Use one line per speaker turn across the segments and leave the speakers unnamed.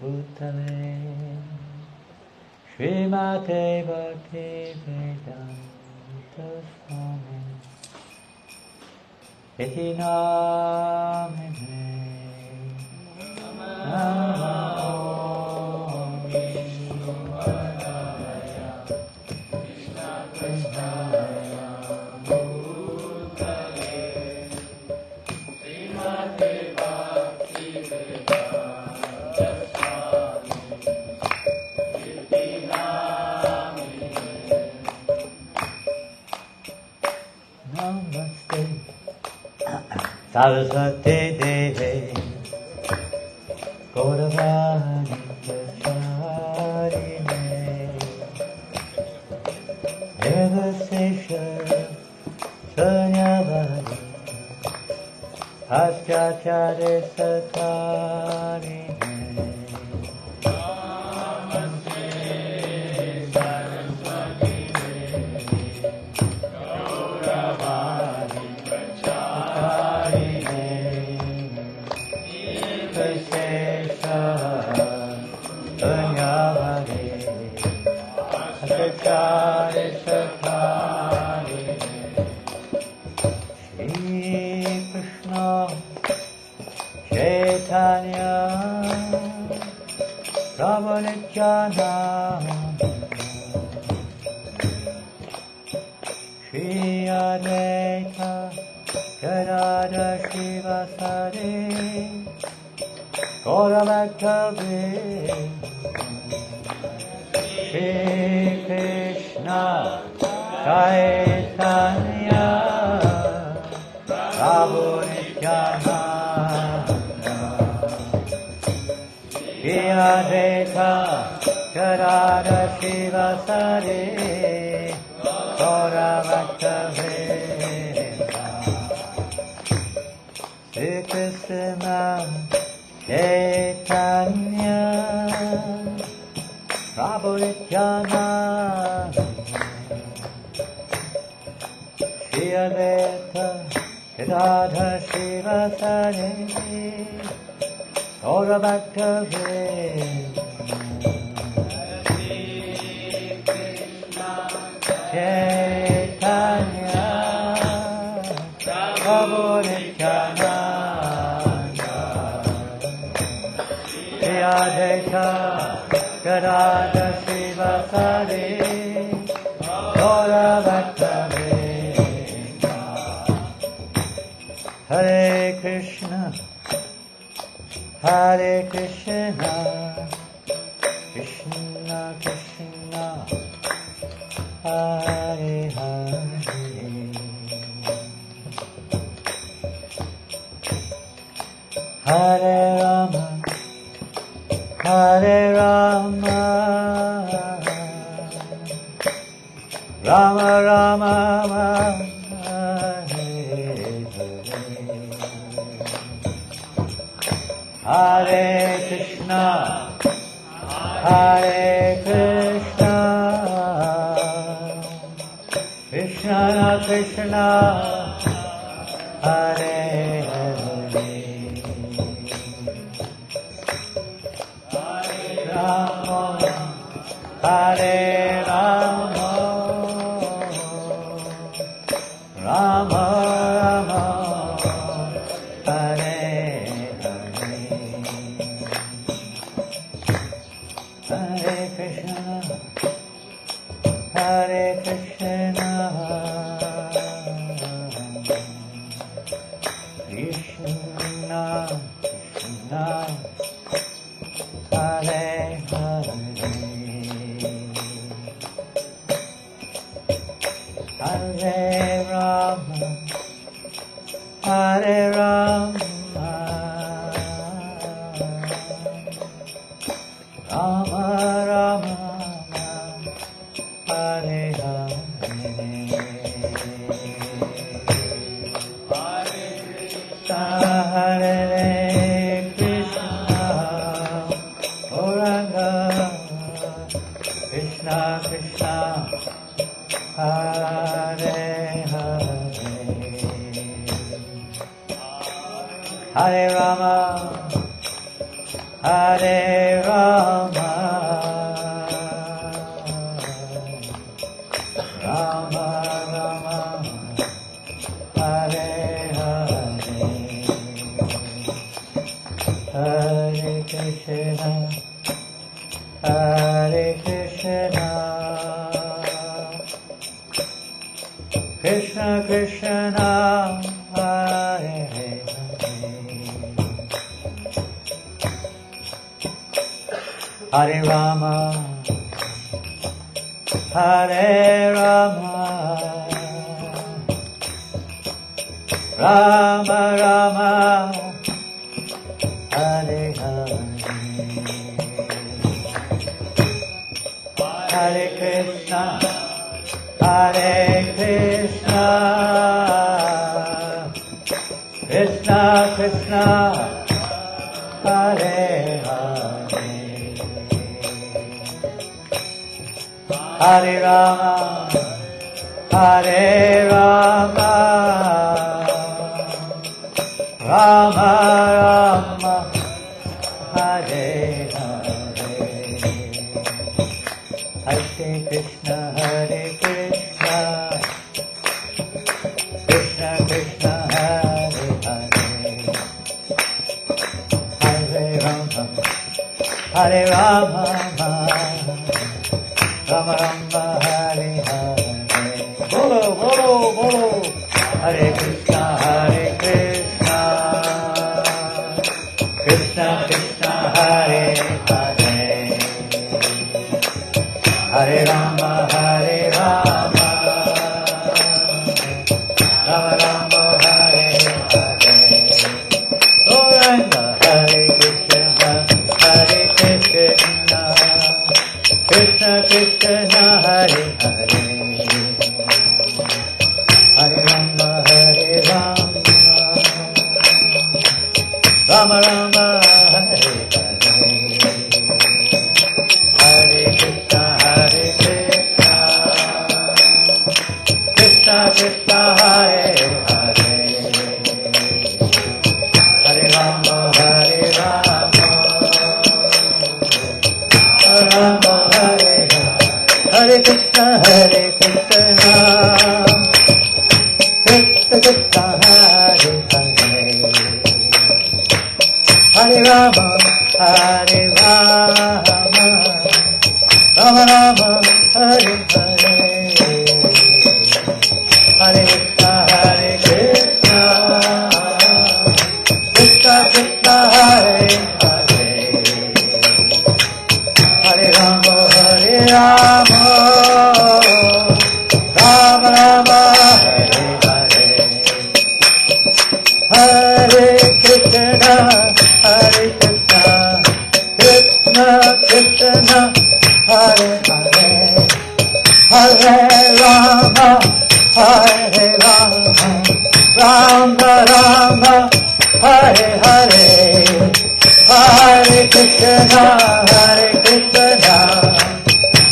Bhutale Srimate Bhakti Vedanta Swami Iti Namine Namo Vishnupadaya Krishna Krishnaya Bhutale Srimate Bhakti Vedanta Swami Iti Namine Namaste Saraswati Devi Gauravani Prasarine Devasesha Sanyavani Aschachare Satarine Namaste Saraswati Devi Gauravani Prasarine Devasesha Sanyavani Aschachare Satarine Shri Krishna Chaitanya Prabhu Nityananda Shri Advaita Gadadhara Srivasadi Gauravaktavinda Shri Krishna Chaitanya Prabhu Nityananda Shri Advaita Gadadhara Srivasadi Gauravaktavinda Shri Krishna Chaitanya Prabhu Nityananda Shri Advaita Gadadhara Srivasadi Gauravaktavinda Chaitanya Prabhu Nityananda Shri Advaita Gadadhara Srivasadi Gauravaktavinda Hare Krishna Hare Krishna Krishna Krishna Hare Hare Hare Rama Hare Rama Rama Rama Hare Hare Hare Krishna Hare Krishna Krishna Krishna Hare Hare Rama Hare Rama Rama Rama Hare Hare Hare Krishna Hare Krishna Krishna Krishna Hare Hare Hare Rama Hare Rama Rama Rama Hare Hare Hare Krishna Gauranga Krishna Krishna Hare Hare Hare Rama Hare Rama, Rama Rama, Hare Hare, Hare Krishna, Hare Krishna, Krishna Krishna, Hare Hare, Hare Rama, Hare Rama, Rama Rama, Hare Hare, Hare Krishna, Hare Krishna, Krishna Krishna, Hare Hare, Hare Rama, Hare Rama, Rama Rama, Hare Hare, Hare Krishna, Hare Krishna, Krishna Krishna, Hare Hare, Hare Rama, Hare Rama, Rama Rama, Hare Hare, Bolo Bolo Bolo, Hare Krishna, Krishna Krishna, Hare Hare, Hare Rama, Hare Rama, Rama Rama, Hare Hare, Gauranga, Hare Krishna, Krishna Krishna, Hare Hare, Hare Rama, Hare Rama, Rama Rama, Hare Hare, Hare Krishna, Krishna Krishna, Hare Hare, Hare Rama, Hare Rama, Rama Hare Hare, Hare Krishna, Krishna Krishna, Hare Hare, Hare Rama, Hare Rama, Rama Rama, Hare Hare, Hare Krishna, Krishna Krishna, Hare Hare, Hare Rama, Hare Rama, Rama Rama, Hare Hare, Hare Krishna, Krishna Krishna, Hare Hare, Hare Rama, Hare Rama, Rama Rama, Hare Hare, Hare Krishna,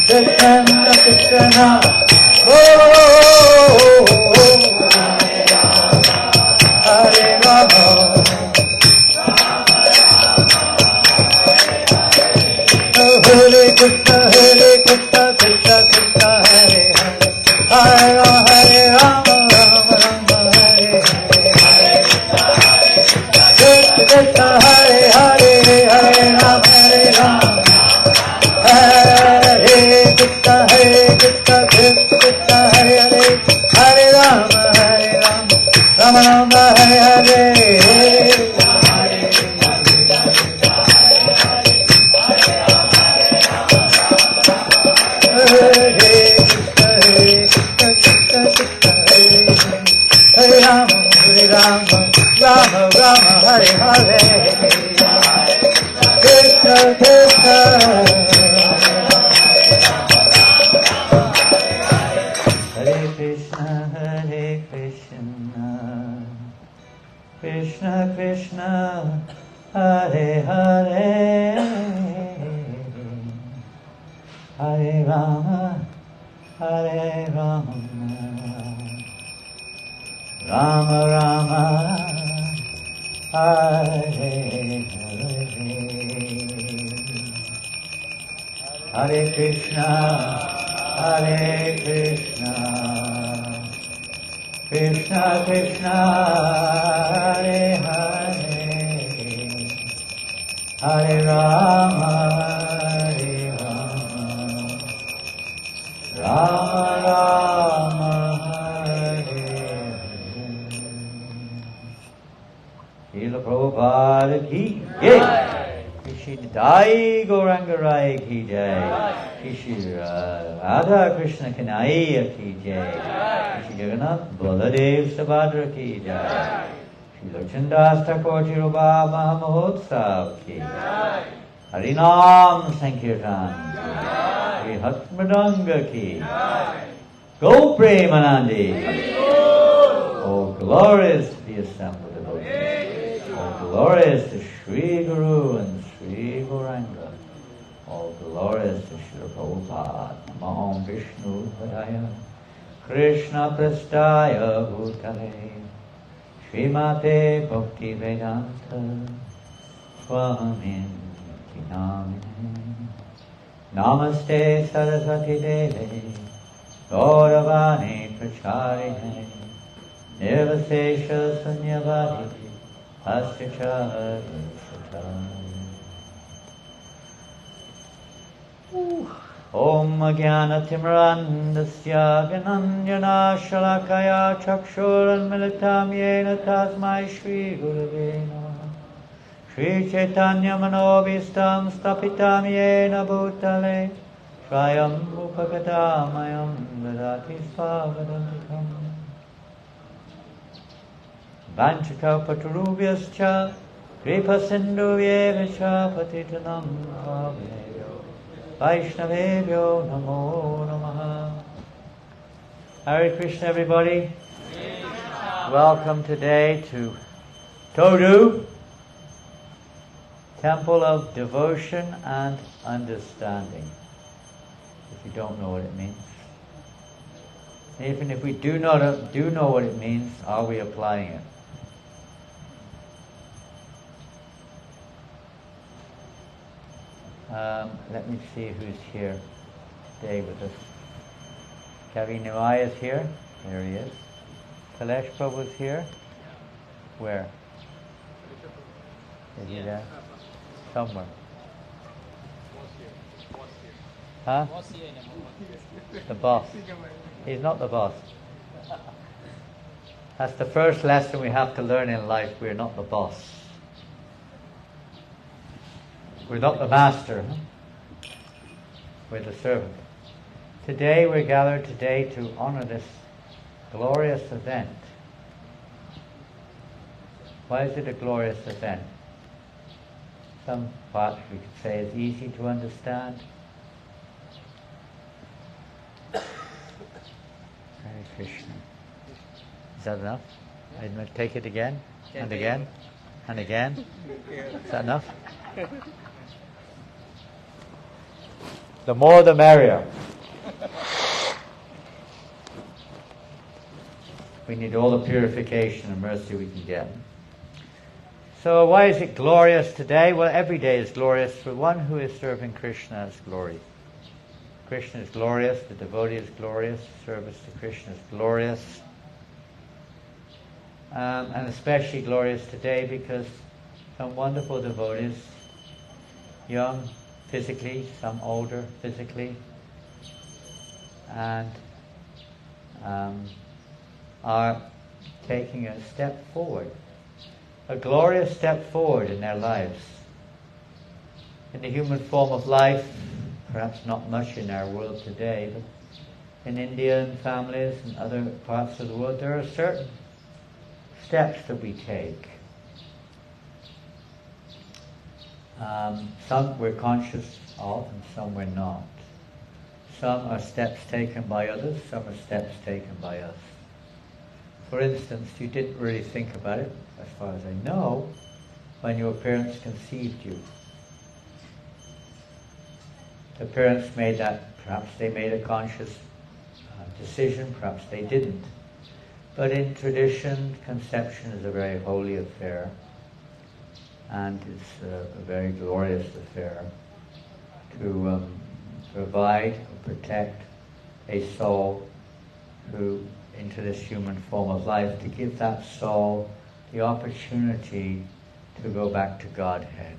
Krishna Krishna, oh, Hare Rama, Hare Krishna, Krishna Krishna, Hare Hare, Hare Rama, Rama Rama, Hare Hare, Krishna Hare Hare, Hare Rama, Hare Krishna, Krishna Krishna, Hare Hare, Hare Rama, Rama Rama, Hare Hare, Hare Rama, Rama Rama, Hare Hare, Krishna Krishna, Hare Krishna, Hare Krishna, Krishna Krishna, Hare Hare, Hare Rama, Hare Rama, Rama Rama, Hare Hare. Hare Krishna, Hare Krishna, Krishna Krishna, Hare Hare, Hare Rama, Hare Rama, Rama Rama, Hare Hare. Srila Prabhupada ki jai. Jai Gauranga Rai ki jai. Shri Radha Krishna Kanaiya ki jai. Shri Jagannath Baladev Subhadra ki jai. Shri Lachandas Thakur Tiruba Mahamahotsav ki jai. Harinam Sankirtan ki jai. Shri Hatmadanga ki jai. Go Premanandi. Oh, glorious to the assembled devotees. Oh, glorious to Sri Guru and Sri Gauranga. All glorious to Srila Prabhupada. Namah Vishnu Padaya Krishna Prastaya Bhutale Srimate Bhakti Vedanta Swamin Namine. Namaste Saraswati Deve Gauravani Pracharine Nirvasesha Sunyavadi Astichari Sutari. Om Jnanatimrandasya Gananjana Shalakaya Chakshuranmilitam Yena Tasmai Shri Gurave Namaha. Shri Chaitanya Manobhistam Stapitam Yena Bhutale Swayam Upakadamayam Dadati Svavadantikam Vanchakapatarubhyascha Kripa Sindhuvyevascha Patitanam Paveyo Vaishnavebhyo Namo Namaha. Hare Krishna, everybody. Welcome today to Todu, Temple of Devotion and Understanding. If you don't know what it means. Even if we do know what it means, are we applying it? Let me see who's here today with us. Kavi Nimai is here. There he is. Kailash Prabhu's here. Where? Is he there? Somewhere. Huh? The boss. He's not the boss. That's the first lesson we have to learn in life. We're not the boss. We're not the master. We're the servant. Today we're gathered today to honor this glorious event. Why is it a glorious event? Some part we could say is easy to understand. Hare Krishna. Is that enough? I'm going to take it again, and again, and again. Is that enough? The more the merrier. We need all the purification and mercy we can get. So why is it glorious today? Well, every day is glorious for one who is serving Krishna is glory. Krishna is glorious, the devotee is glorious, service to Krishna is glorious. And especially glorious today because some wonderful devotees, young physically, some older physically, and are taking a step forward, a glorious step forward in their lives. In the human form of life, perhaps not much in our world today, but in Indian families and other parts of the world, there are certain steps that we take. Some we're conscious of and some we're not. Some are steps taken by others, some are steps taken by us. For instance, you didn't really think about it, as far as I know, when your parents conceived you. The parents made that, perhaps they made a conscious decision, perhaps they didn't. But in tradition, conception is a very holy affair, and it's a very glorious affair to provide or protect a soul who into this human form of life, to give that soul the opportunity to go back to Godhead,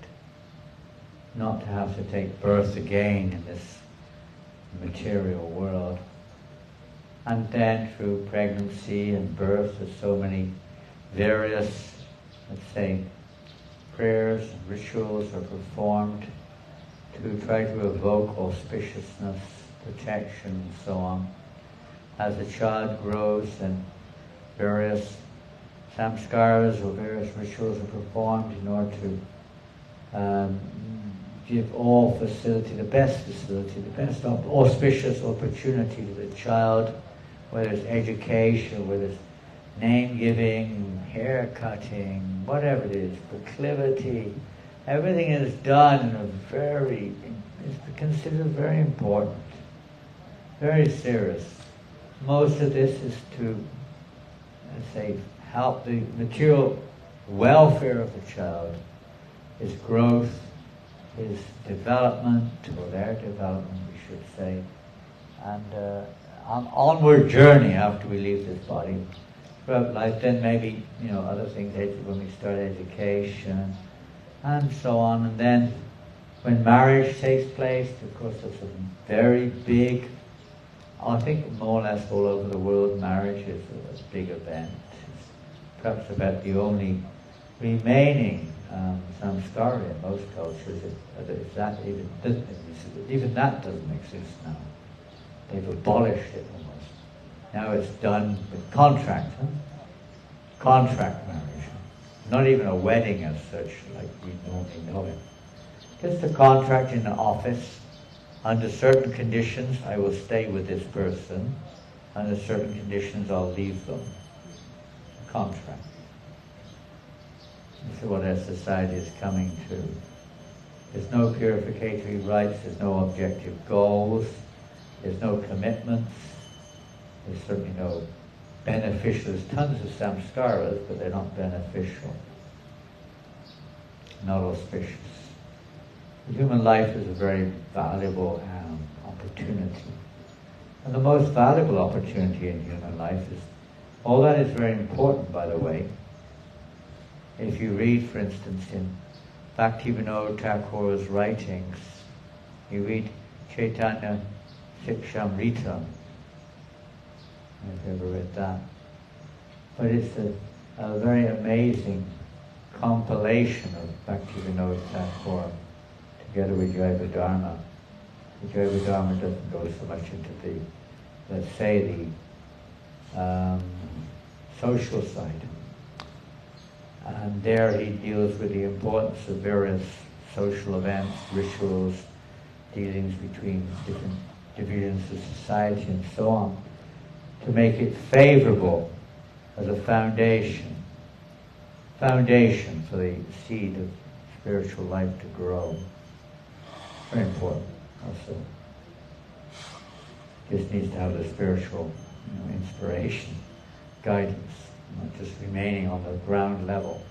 not to have to take birth again in this material world. And then through pregnancy and birth, there's so many various, let's say, prayers and rituals are performed to try to evoke auspiciousness, protection, and so on. As the child grows, then various samskaras or various rituals are performed in order to give all facility, the best auspicious opportunity to the child, whether it's education, whether it's name giving, hair cutting, whatever it is, proclivity. Everything is done in it's considered very important, very serious. Most of this is to, let's say, help the material welfare of the child, his growth, his development, or their development, we should say, and an onward journey after we leave this body. Throughout life, then maybe, other things, when we start education, and so on. And then, when marriage takes place, of course, it's a very big, I think more or less all over the world, marriage is a big event. It's perhaps about the only remaining samskara in most cultures. If that even that doesn't exist now. They've abolished it almost. Now it's done with contract marriage. Not even a wedding as such, like we normally know it. Just a contract in the office. Under certain conditions, I will stay with this person. Under certain conditions, I'll leave them. A contract. This is what our society is coming to. There's no purificatory rites, there's no objective goals, there's no commitments, there's certainly no beneficial. There's tons of samskaras, but they're not beneficial, not auspicious. The human life is a very valuable opportunity. And the most valuable opportunity in human life is, all that is very important, by the way. If you read, for instance, in Bhaktivinoda Thakur's writings, you read Chaitanya Shikshamrita. I've ever read that. But it's a very amazing compilation of Bhaktivinoda Thakur together with Jayavadharma. The Jayavadharma doesn't go so much into the, let's say, the social side. And there he deals with the importance of various social events, rituals, dealings between different divisions of society and so on, to make it favorable as a foundation for the seed of spiritual life to grow. Very important also. Just needs to have the spiritual inspiration, guidance, not just remaining on the ground level.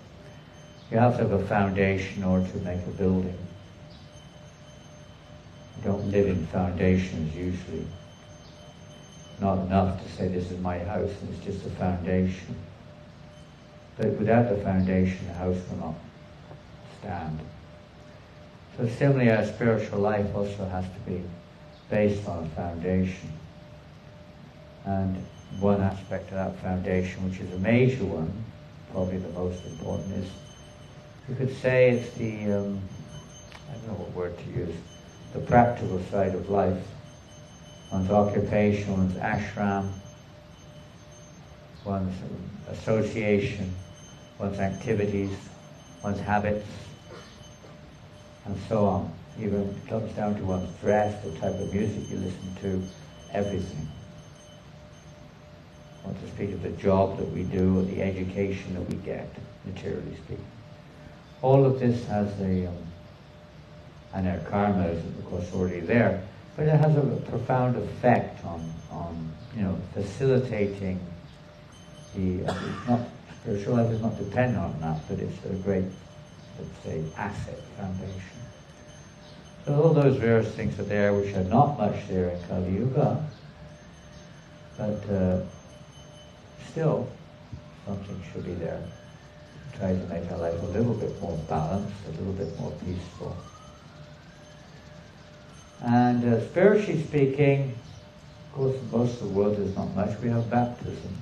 You have to have a foundation in order to make a building. You don't live in foundations usually. Not enough to say this is my house and it's just a foundation. But without the foundation, the house will not stand. So similarly, our spiritual life also has to be based on a foundation. And one aspect of that foundation, which is a major one, probably the most important, is, you could say it's the, I don't know what word to use, the practical side of life. One's occupation, one's ashram, one's association, one's activities, one's habits, and so on. Even it comes down to one's dress, the type of music you listen to, everything. I want to speak of the job that we do or the education that we get, materially speaking. All of this has and our karma is of course already there, but it has a profound effect on facilitating spiritual life is not dependent on that, but it's a great, let's say, asset, foundation. So all those various things are there which are not much there in Kali Yuga, but still something should be there. Try to make our life a little bit more balanced, a little bit more peaceful. And spiritually speaking, of course, most of the world is not much. We have baptism.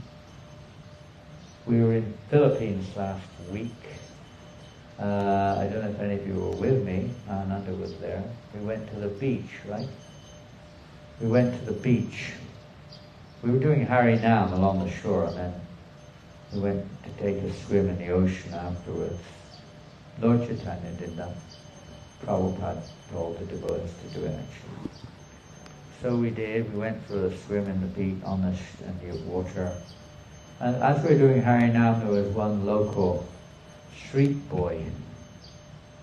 We were in Philippines last week. I don't know if any of you were with me. Ananda was there. We went to the beach, right? We went to the beach. We were doing Harinam along the shore, and then we went to take a swim in the ocean afterwards. Lord Chaitanya did that. Prabhupada told the devotees to do it, actually. So we did. We went for a swim in the beach, in the water. And as we were doing Harinam, there was one local street boy.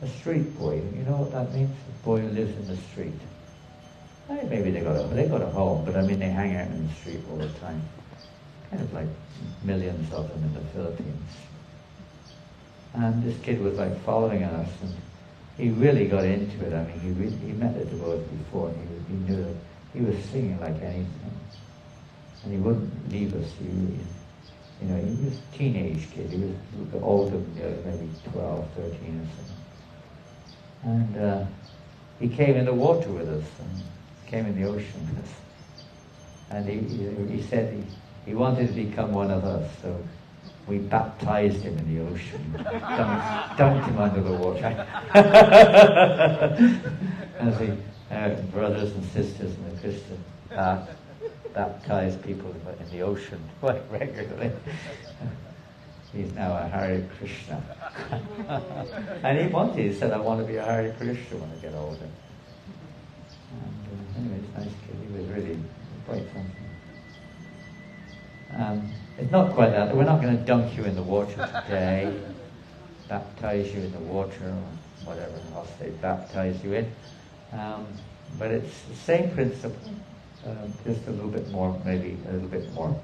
A street boy. You know what that means? A boy who lives in the street. Maybe they got a home, but I mean they hang out in the street all the time. Kind of like millions of them in the Philippines. And this kid was like following us, and he really got into it. I mean, he met the devotees before, and he knew that he was singing like anything, and he wouldn't leave us. He was a teenage kid. He was older than the other, maybe 12, 13 or something. And he came in the water with us, and came in the ocean with us. And he said he wanted to become one of us, so we baptized him in the ocean, dunked him under the water. As the brothers and sisters in the Christian path baptize people in the ocean quite regularly. He's now a Hare Krishna. And he said, I want to be a Hare Krishna when I get older. And anyway, it's a nice kid. He was really quite something. It's not quite that. We're not going to dunk you in the water today, baptize you in the water, or whatever else they baptize you in. But it's the same principle, just a little bit more, maybe a little bit more,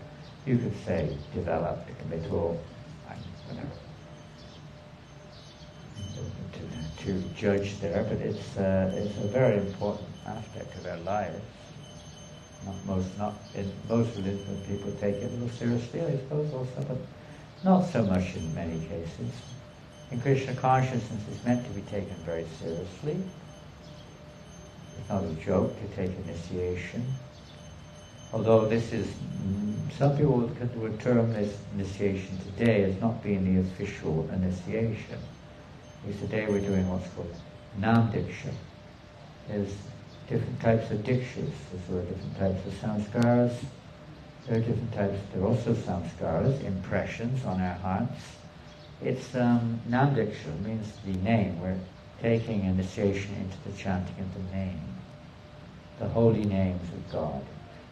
you could say, developed, a little, whatever, to judge there, but it's a very important aspect of our lives. Most religious people take it a little seriously, I suppose, also, but not so much in many cases. In Krishna consciousness, it's meant to be taken very seriously. It's not a joke to take initiation. Although this is, some people would term this initiation today as not being the official initiation. Because today we're doing what's called Nam Diksha. There's different types of dikshas. There are different types of samskaras. There are also samskaras, impressions on our hearts. It's Nam Diksha, means the name. We're taking initiation into the chanting of the name, the holy names of God.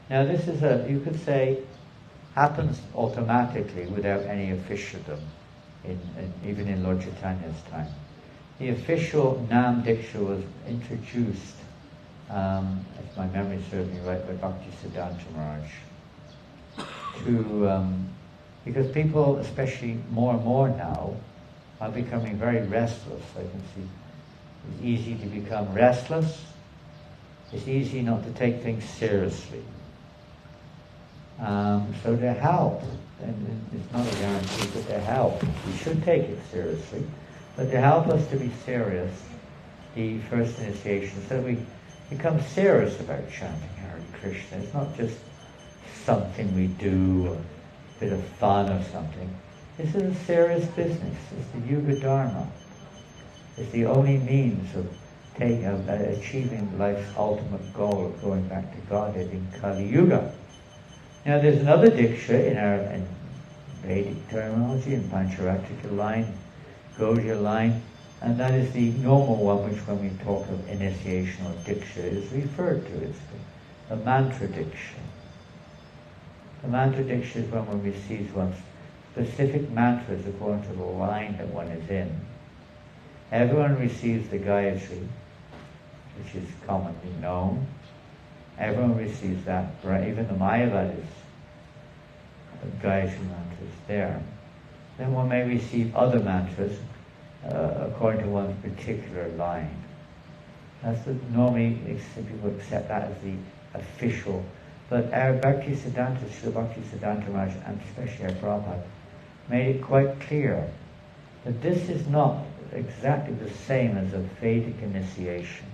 Now this is you could say, happens automatically without any officialdom, even in Lord Chaitanya's time. The official Nam Diksha was introduced, if my memory serves me right, by Bhakti Siddhanta Maharaj, because people, especially more and more now, are becoming very restless. I can see it's easy to become restless. It's easy not to take things seriously. So to help, and it's not a guarantee, but to help, we should take it seriously, but to help us to be serious, the first initiation, so that we become serious about chanting Hare Krishna. It's not just something we do, a bit of fun or something. This is a serious business. It's the Yuga Dharma. It's the only means of achieving life's ultimate goal of going back to Godhead in Kali Yuga. Now there's another diksha in Vedic terminology, in Pancharatrika line, Gaudiya line, and that is the normal one which when we talk of initiation or diksha is referred to. It's the mantra diksha. The mantra diksha is when one receives one's specific mantras according to the line that one is in. Everyone receives the Gayatri, which is commonly known. Everyone receives that, even the Mayavadis, the Gayatri mantras there. Then one may receive other mantras according to one's particular line. Normally people accept that as the official. But our Bhaktisiddhanta, Srila Bhaktisiddhanta Maharaj, and especially our Prabhupada, made it quite clear that this is not exactly the same as a Vedic initiation,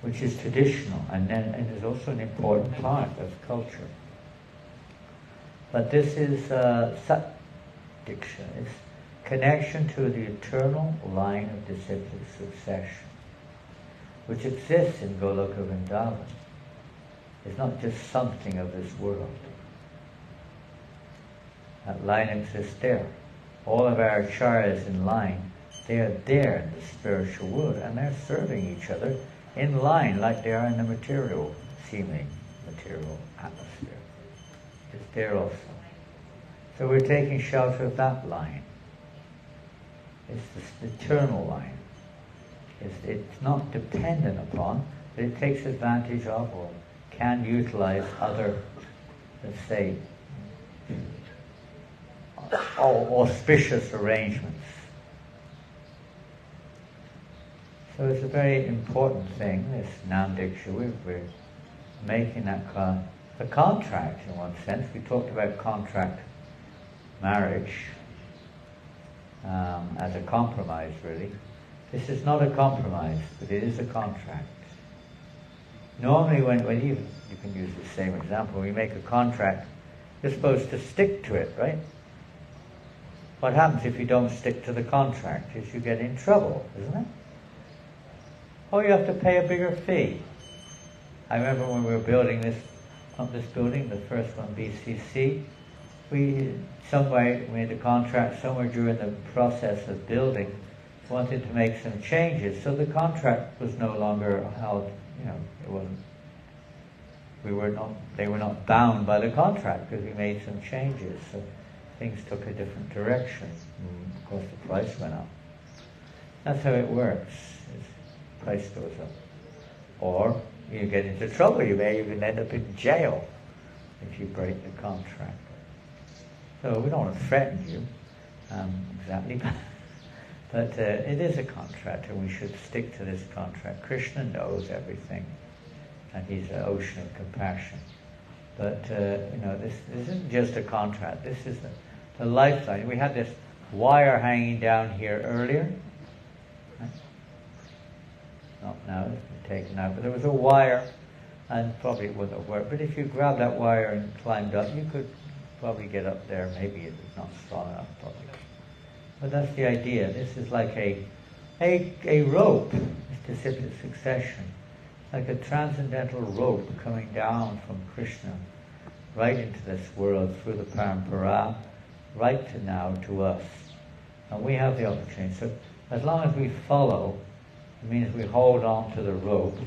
which is traditional and is also an important part of culture. But this is Sat Diksha, it's connection to the eternal line of disciplic succession, which exists in Goloka Vrindavan. It's not just something of this world. That line exists there. All of our acharyas in line, they are there in the spiritual world, and they're serving each other in line like they are in the material, seeming material atmosphere. It's there also. So we're taking shelter of that line. It's the eternal line. It's not dependent upon, but it takes advantage of or can utilize other, let's say, auspicious arrangements. So it's a very important thing, this Nam Diksha. We're making that the contract, in one sense. We talked about contract marriage as a compromise, really. This is not a compromise, but it is a contract. Normally, when you can use the same example, when you make a contract, you're supposed to stick to it, right? What happens if you don't stick to the contract is you get in trouble, isn't it? Or you have to pay a bigger fee. I remember when we were building this building, the first one, BCC, we made a contract somewhere during the process of building, wanted to make some changes, so the contract was no longer held, it wasn't, they were not bound by the contract because we made some changes, so things took a different direction. And of course the price went up. That's how it works. The price goes up. Or you get into trouble, you may even end up in jail if you break the contract. So we don't want to threaten you, exactly, but it is a contract and we should stick to this contract. Krishna knows everything and he's an ocean of compassion. But this isn't just a contract, this is the lifeline. We had this wire hanging down here earlier. Not now, it's been taken out, but there was a wire and probably it wouldn't have worked. But if you grab that wire and climbed up, you could probably get up there. Maybe it was not strong enough, probably. But that's the idea. This is like a rope, it's disciplic succession, like a transcendental rope coming down from Krishna right into this world through the parampara, right to now to us. And we have the opportunity. So as long as we follow, it means we hold on to the rope,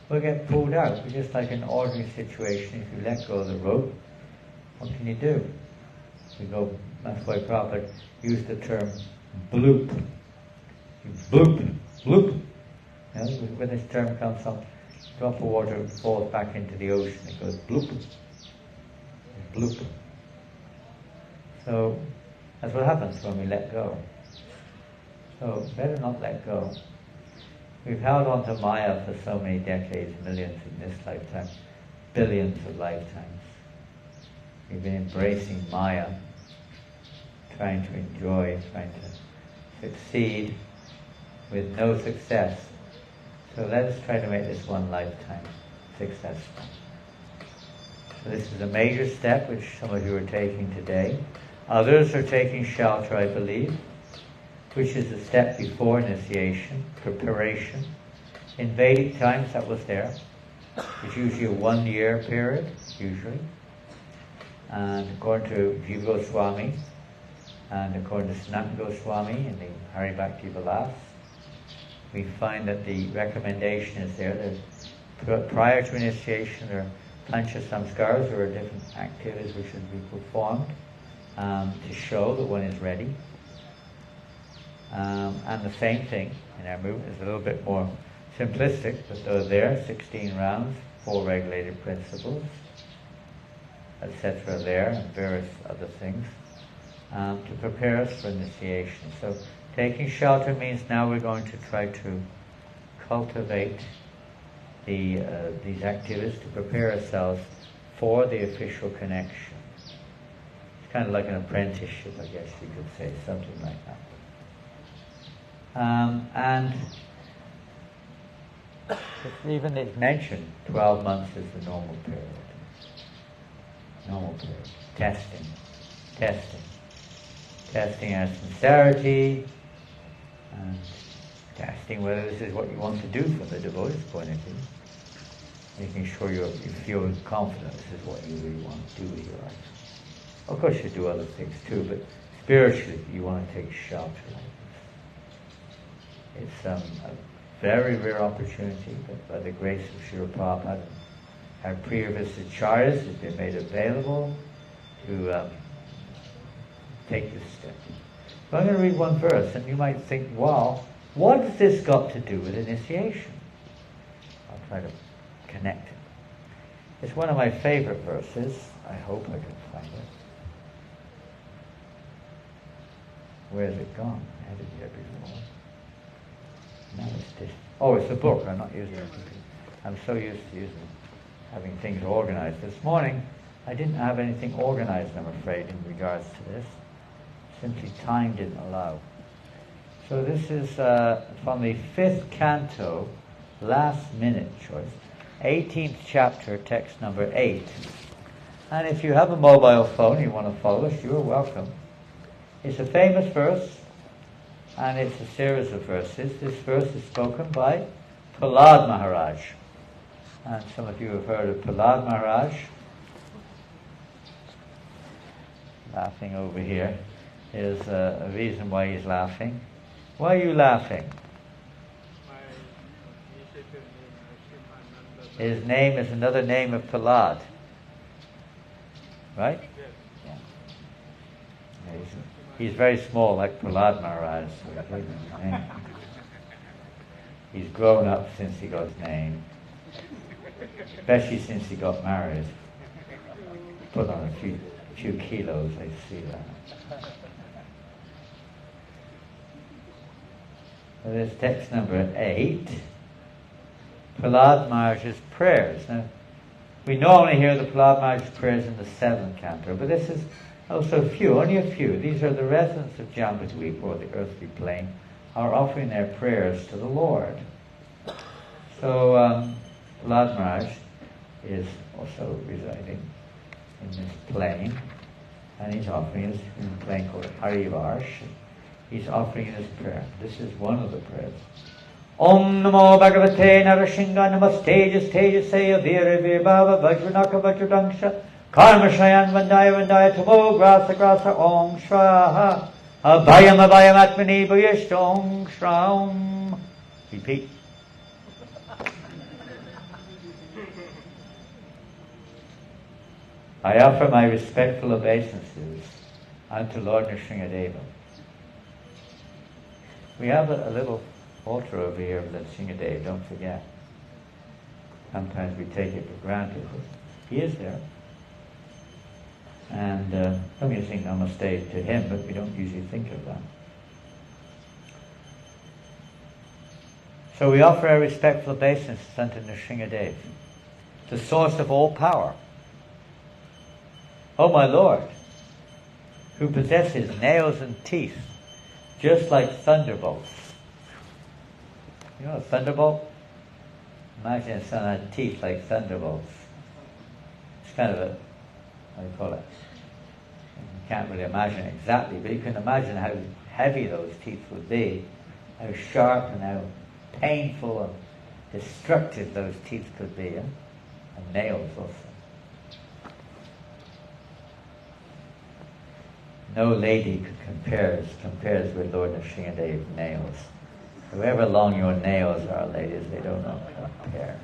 we'll get pulled out. It's just like an ordinary situation. If you let go of the rope, what can you do? That's why Prabhupada used the term bloop. You bloop, bloop. When this term comes up, a drop of water falls back into the ocean. It goes bloop, bloop. So that's what happens when we let go. So better not let go. We've held on to Maya for so many decades, millions in this lifetime, billions of lifetimes. We've been embracing Maya, trying to enjoy, trying to succeed with no success. So let us try to make this one lifetime successful. So this is a major step which some of you are taking today. Others are taking shelter, I believe, which is a step before initiation, preparation. In Vedic times that was there. It's usually a 1-year period, usually. And according to Jiva Goswami, and according to Sanatana Goswami in the Hari Bhakti Vilas, we find that the recommendation is there that prior to initiation there are pancha samskaras, or different activities which should be performed to show that one is ready. And the same thing in our movement is a little bit more simplistic, but they're there, 16 rounds, 4 regulated principles, etc. there, and various other things, to prepare us for initiation. So Taking shelter means now we're going to try to cultivate these activities to prepare ourselves for the official connection. It's kind of like an apprenticeship, I guess you could say, something like that. And even it's mentioned 12 months is the normal period. Normal period. Testing our sincerity, and testing whether this is what you want to do from the devotee's point of view. Making sure you feel confident this is what you really want to do with your life. Of course you do other things too, but spiritually you want to take shelter like this. It's a very rare opportunity, but by the grace of Srila Prabhupada, our previous acharyas has been made available to take this step. So I'm going to read one verse, and you might think, wow, what has this got to do with initiation? I'll try to connect it. It's one of my favorite verses. I hope I can find it. Where's it gone? I had it here before. Now it's this. Oh, it's a book. I'm not using it. I'm so used to having things organized. This morning, I didn't have anything organized, I'm afraid, in regards to this. Simply time didn't allow. So this is from the 5th canto, last minute choice, 18th chapter, text number 8. And if you have a mobile phone, you want to follow us, you are welcome. It's a famous verse, and it's a series of verses. This verse is spoken by Prahlad Maharaj. And some of you have heard of Prahlad Maharaj. Laughing over here. There's a reason why he's laughing. Why are you laughing? His name is another name of Prahlad. Right? Yeah. He's very small, like Prahlad Maharaj. He's grown up since he got his name. Especially since he got married. Put on a few kilos, I see that. So there's text number 8. Prahlad Maharaj's prayers. Now, we normally hear the Prahlad Maharaj's prayers in the 7th canto, but this is also only a few. These are the residents of Jambudweep, or the earthly plane, are offering their prayers to the Lord. So Prahlad Maharaj is also residing in this plane, and he's offering his plane called Harivarsh. He's offering his prayer. This is one of the prayers. Om Namo Bhagavate Narasingha Namaste Tejase Avira Virbhava Vajranaka Vajradangsha Karma Shayan Vandaya Tamo Grasa Om Shraha Abhayam Atmani Bhuyishta Om Shraum. Repeat. I offer my respectful obeisances unto Lord Nrsingadeva. We have a little altar over here of Nrsingadeva, don't forget. Sometimes we take it for granted, but he is there. And I'm going to sing Namaste to him, but we don't usually think of that. So we offer our respectful obeisances unto Nrsingadeva, the source of all power. O my Lord, who possesses nails and teeth, just like thunderbolts. You know a thunderbolt? Imagine if someone had teeth like thunderbolts. It's kind of a, what do you call it? You can't really imagine it exactly, but you can imagine how heavy those teeth would be, how sharp and how painful and destructive those teeth could be, and nails also. No lady compares with Lord Nrsingadeva's nails. However long your nails are, ladies, they don't compare.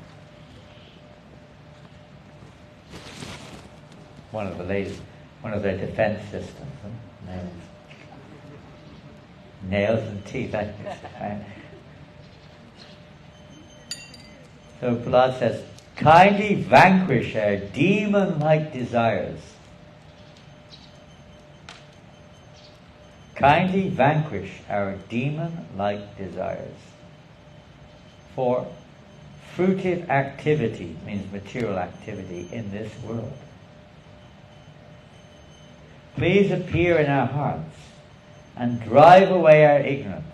One of their defense systems, nails. Nails and teeth. So Prahlad says, kindly vanquish our demon-like desires. kindly vanquish our demon-like desires. 4. Fruitive activity means material activity in this world. Please appear in our hearts and drive away our ignorance,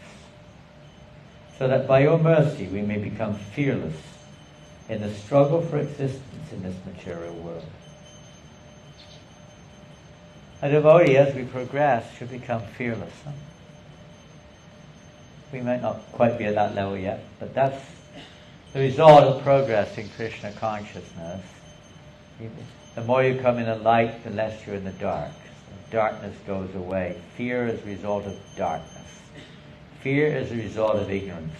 so that by your mercy we may become fearless in the struggle for existence in this material world. A devotee, as we progress, should become fearless. We might not quite be at that level yet, but that's the result of progress in Krishna consciousness. The more you come in the light, the less you're in the dark. So darkness goes away. Fear is a result of darkness. Fear is a result of ignorance.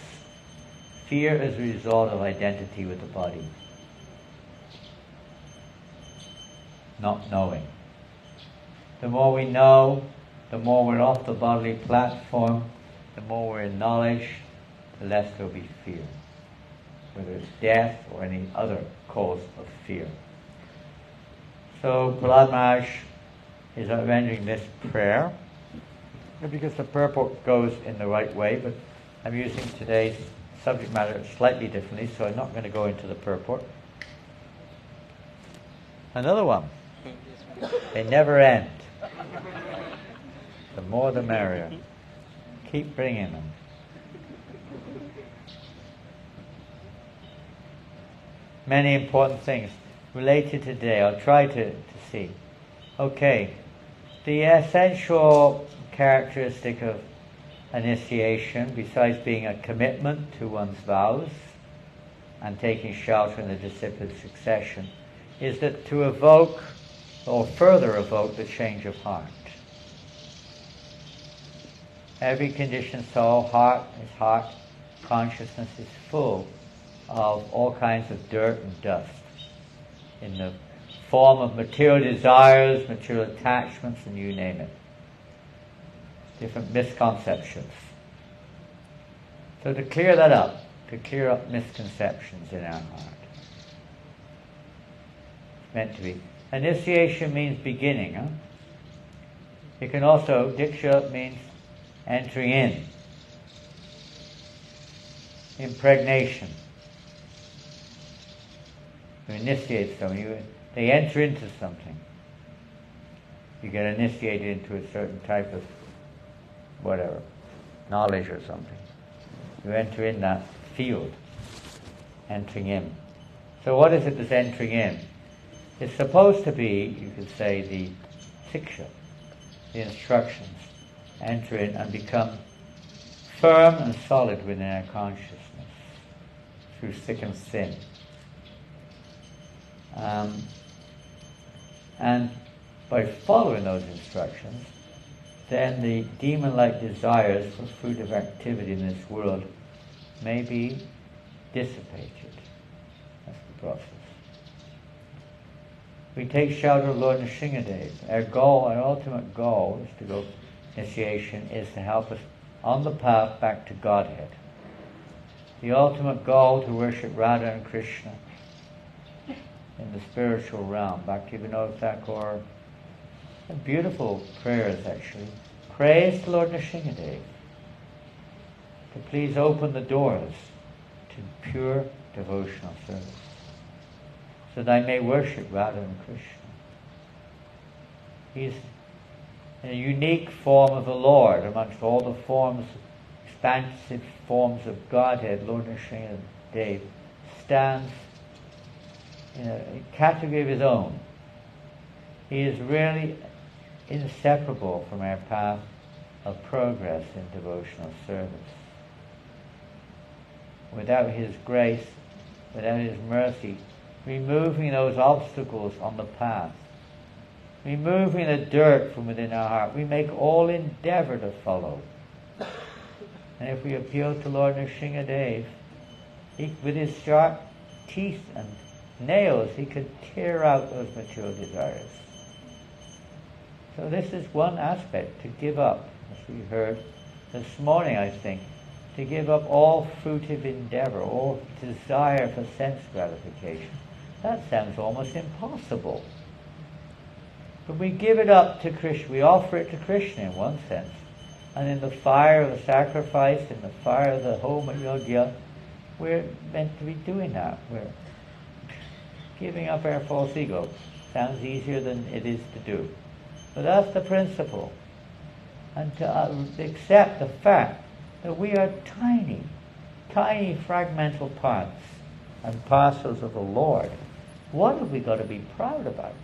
Fear is a result of identity with the body. Not knowing. The more we know, the more we're off the bodily platform, the more we're in knowledge, the less there'll be fear. Whether it's death or any other cause of fear. So Prahlad Maharaj is rendering this prayer, because the purport goes in the right way, but I'm using today's subject matter slightly differently, so I'm not going to go into the purport. Another one. They never end. The more the merrier. Keep bringing them. Many important things related today. I'll try to see. Okay, the essential characteristic of initiation, besides being a commitment to one's vows and taking shelter in the discipline's succession, is that to evoke or further evoke the change of heart. Every conditioned soul, heart, consciousness is full of all kinds of dirt and dust in the form of material desires, material attachments, and you name it. Different misconceptions. So to clear that up, to clear up misconceptions in our heart. It's meant to be. Initiation means beginning. It can also, Diksha means entering in. Impregnation. You initiate something. They enter into something. You get initiated into a certain type of whatever, knowledge or something. You enter in that field, entering in. So what is it that's entering in? It's supposed to be, you could say, the siksha, the instructions. Enter in and become firm and solid within our consciousness through thick and thin. And by following those instructions, then the demon-like desires for fruitive activity in this world may be dissipated. That's the process. We take shelter of Lord Nrsingadev. Our goal, our ultimate goal, is to go initiation, is to help us on the path back to Godhead. The ultimate goal to worship Radha and Krishna in the spiritual realm. Bhaktivinoda Thakur, beautiful prayers actually. Praise the Lord Nrsingadev to please open the doors to pure devotional service, so that I may worship Radha and Krishna. He's a unique form of the Lord amongst all the forms, expansive forms of Godhead. Lord Nrsingadev stands in a category of his own. He is really inseparable from our path of progress in devotional service. Without his grace, without his mercy, removing those obstacles on the path, removing the dirt from within our heart, we make all endeavor to follow. And if we appeal to Lord Nrsingadev, with his sharp teeth and nails, he could tear out those material desires. So this is one aspect, to give up, as we heard this morning, I think, to give up all fruitive endeavor, all desire for sense gratification. That sounds almost impossible. But we give it up to Krishna, we offer it to Krishna in one sense, And in the fire of the sacrifice, in the fire of the home yogya, we're meant to be doing that. We're giving up our false ego. Sounds easier than it is to do. But that's the principle. And to accept the fact that we are tiny, tiny fragmental parts and parcels of the Lord. What have we got to be proud about?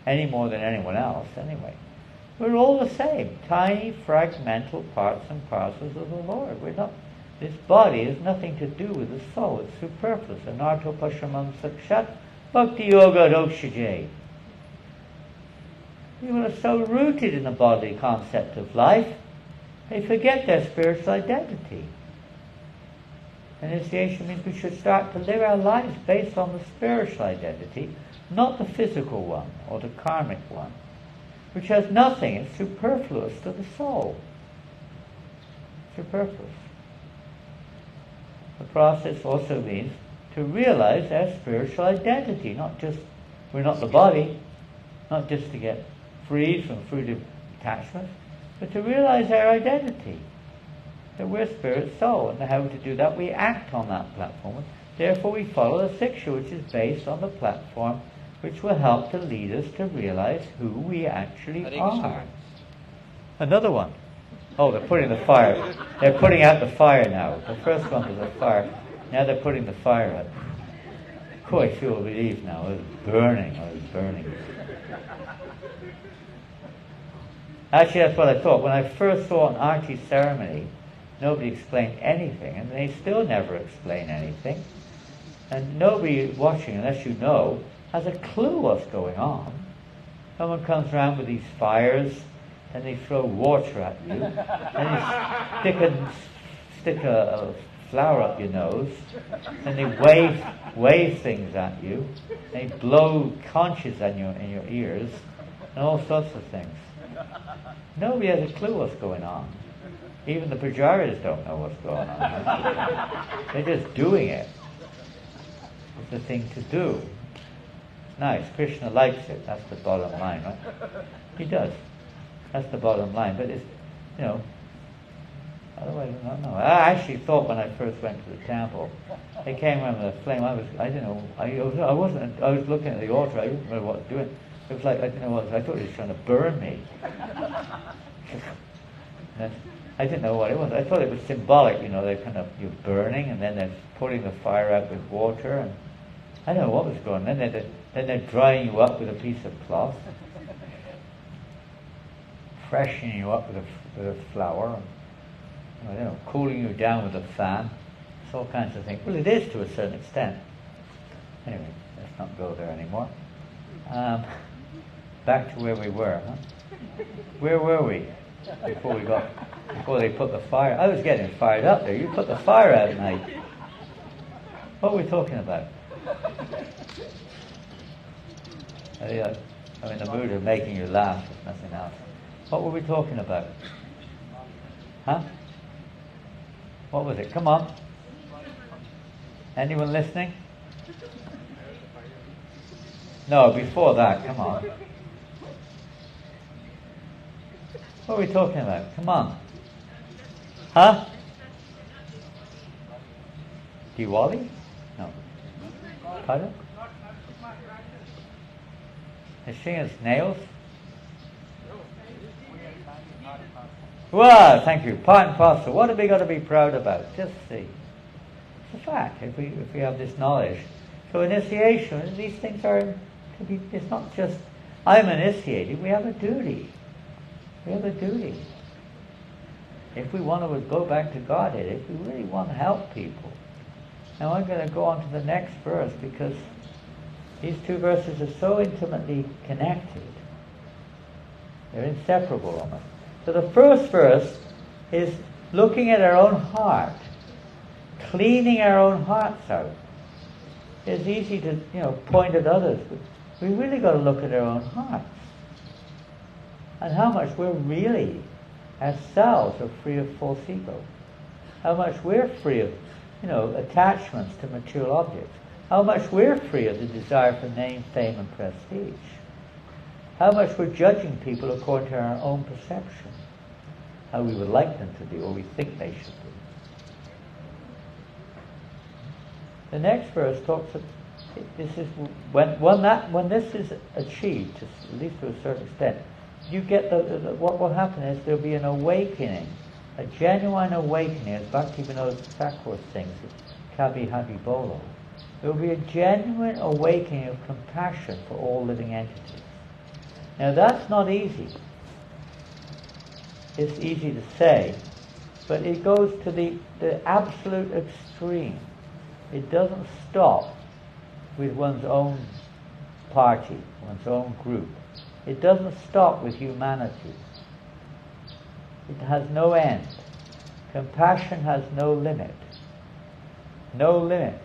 Any more than anyone else, anyway. We're all the same, tiny fragmental parts and parcels of the Lord. We're not. This body has nothing to do with the soul. It's superfluous. Anartho pashamam sakshat bhakti yoga dokshajay. People are so rooted in the bodily concept of life, they forget their spiritual identity. Initiation means we should start to live our lives based on the spiritual identity, not the physical one or the karmic one, which has nothing. It's superfluous to the soul. Superfluous. The process also means to realize our spiritual identity, not just, we're not the body, not just to get freed from fruitive attachments, but to realize our identity, that we're spirit soul, and how to do that we act on that platform. Therefore we follow the Siksha, which is based on the platform which will help to lead us to realize who we actually are. Another one. Oh, they're putting the fire. They're putting out the fire now. The first one was the fire. Now they're putting the fire out. Oh, I feel relieved now. It was burning. I was burning. Actually, that's what I thought. When I first saw an Arti ceremony, nobody explained anything, and they still never explain anything. And nobody watching, unless you know, has a clue what's going on. Someone comes around with these fires, and they throw water at you, and they stick a flower up your nose, and they wave things at you, they blow conches in your ears, and all sorts of things. Nobody has a clue what's going on. Even the pujaris don't know what's going on. They're just doing it. It's the thing to do. It's nice. Krishna likes it. That's the bottom line, right? He does. That's the bottom line. But it's, otherwise I don't know. I actually thought when I first went to the temple, they came around with a flame. I was looking at the altar. I didn't know what I was doing. It was like, I didn't know what, I thought he was trying to burn me. I didn't know what it was. I thought it was symbolic, they're you're burning, and then they're putting the fire out with water, and I don't know what was going on. Then they're drying you up with a piece of cloth, freshening you up with a flower, and, cooling you down with a fan. It's all kinds of things. Well, it is to a certain extent. Anyway, let's not go there anymore. Back to where we were, huh? Where were we before they put the fire? I was getting fired up there. You put the fire out at night. What were we talking about? I'm in the mood of making you laugh, if nothing else. What were we talking about? Huh? What was it? Come on. Anyone listening? No, before that, come on. What are we talking about? Come on. Huh? Diwali? No. Pardon? Is she as nails? Well, thank you. Part and parcel. What have we got to be proud about? Just see. It's a fact, if we have this knowledge. So initiation, these things are to be, it's not just, I'm initiated, we have a duty. We have a duty. If we want to go back to Godhead, if we really want to help people. Now I'm going to go on to the next verse, because these two verses are so intimately connected. They're inseparable almost. So the first verse is looking at our own heart, cleaning our own hearts out. It's easy to, point at others, but we really got to look at our own hearts. And how much we're really, ourselves, are free of false ego. How much we're free of, attachments to material objects. How much we're free of the desire for name, fame, and prestige. How much we're judging people according to our own perception. how we would like them to do, or we think they should do. The next verse talks of, this is when this is achieved, at least to a certain extent, you get what will happen is there'll be an awakening, a genuine awakening, as Bhaktivinoda Thakur sings, Kavi Hari Bolo. There will be a genuine awakening of compassion for all living entities. Now that's not easy. It's easy to say, but it goes to the absolute extreme. It doesn't stop with one's own party, one's own group. It doesn't stop with humanity. It has no end. Compassion has no limit. No limit.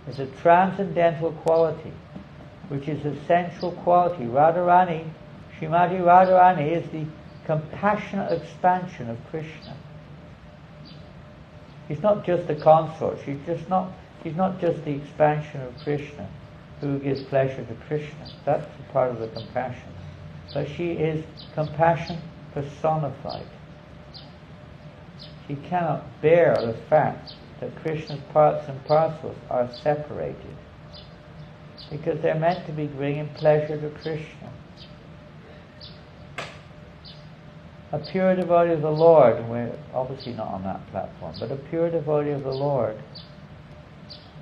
It's a transcendental quality, which is essential quality. Radharani, Srimati Radharani is the compassionate expansion of Krishna. She's not just a consort. She's not just the expansion of Krishna, who gives pleasure to Krishna. That's a part of the compassion. But she is compassion personified. She cannot bear the fact that Krishna's parts and parcels are separated, because they're meant to be bringing pleasure to Krishna. A pure devotee of the Lord, and we're obviously not on that platform, but a pure devotee of the Lord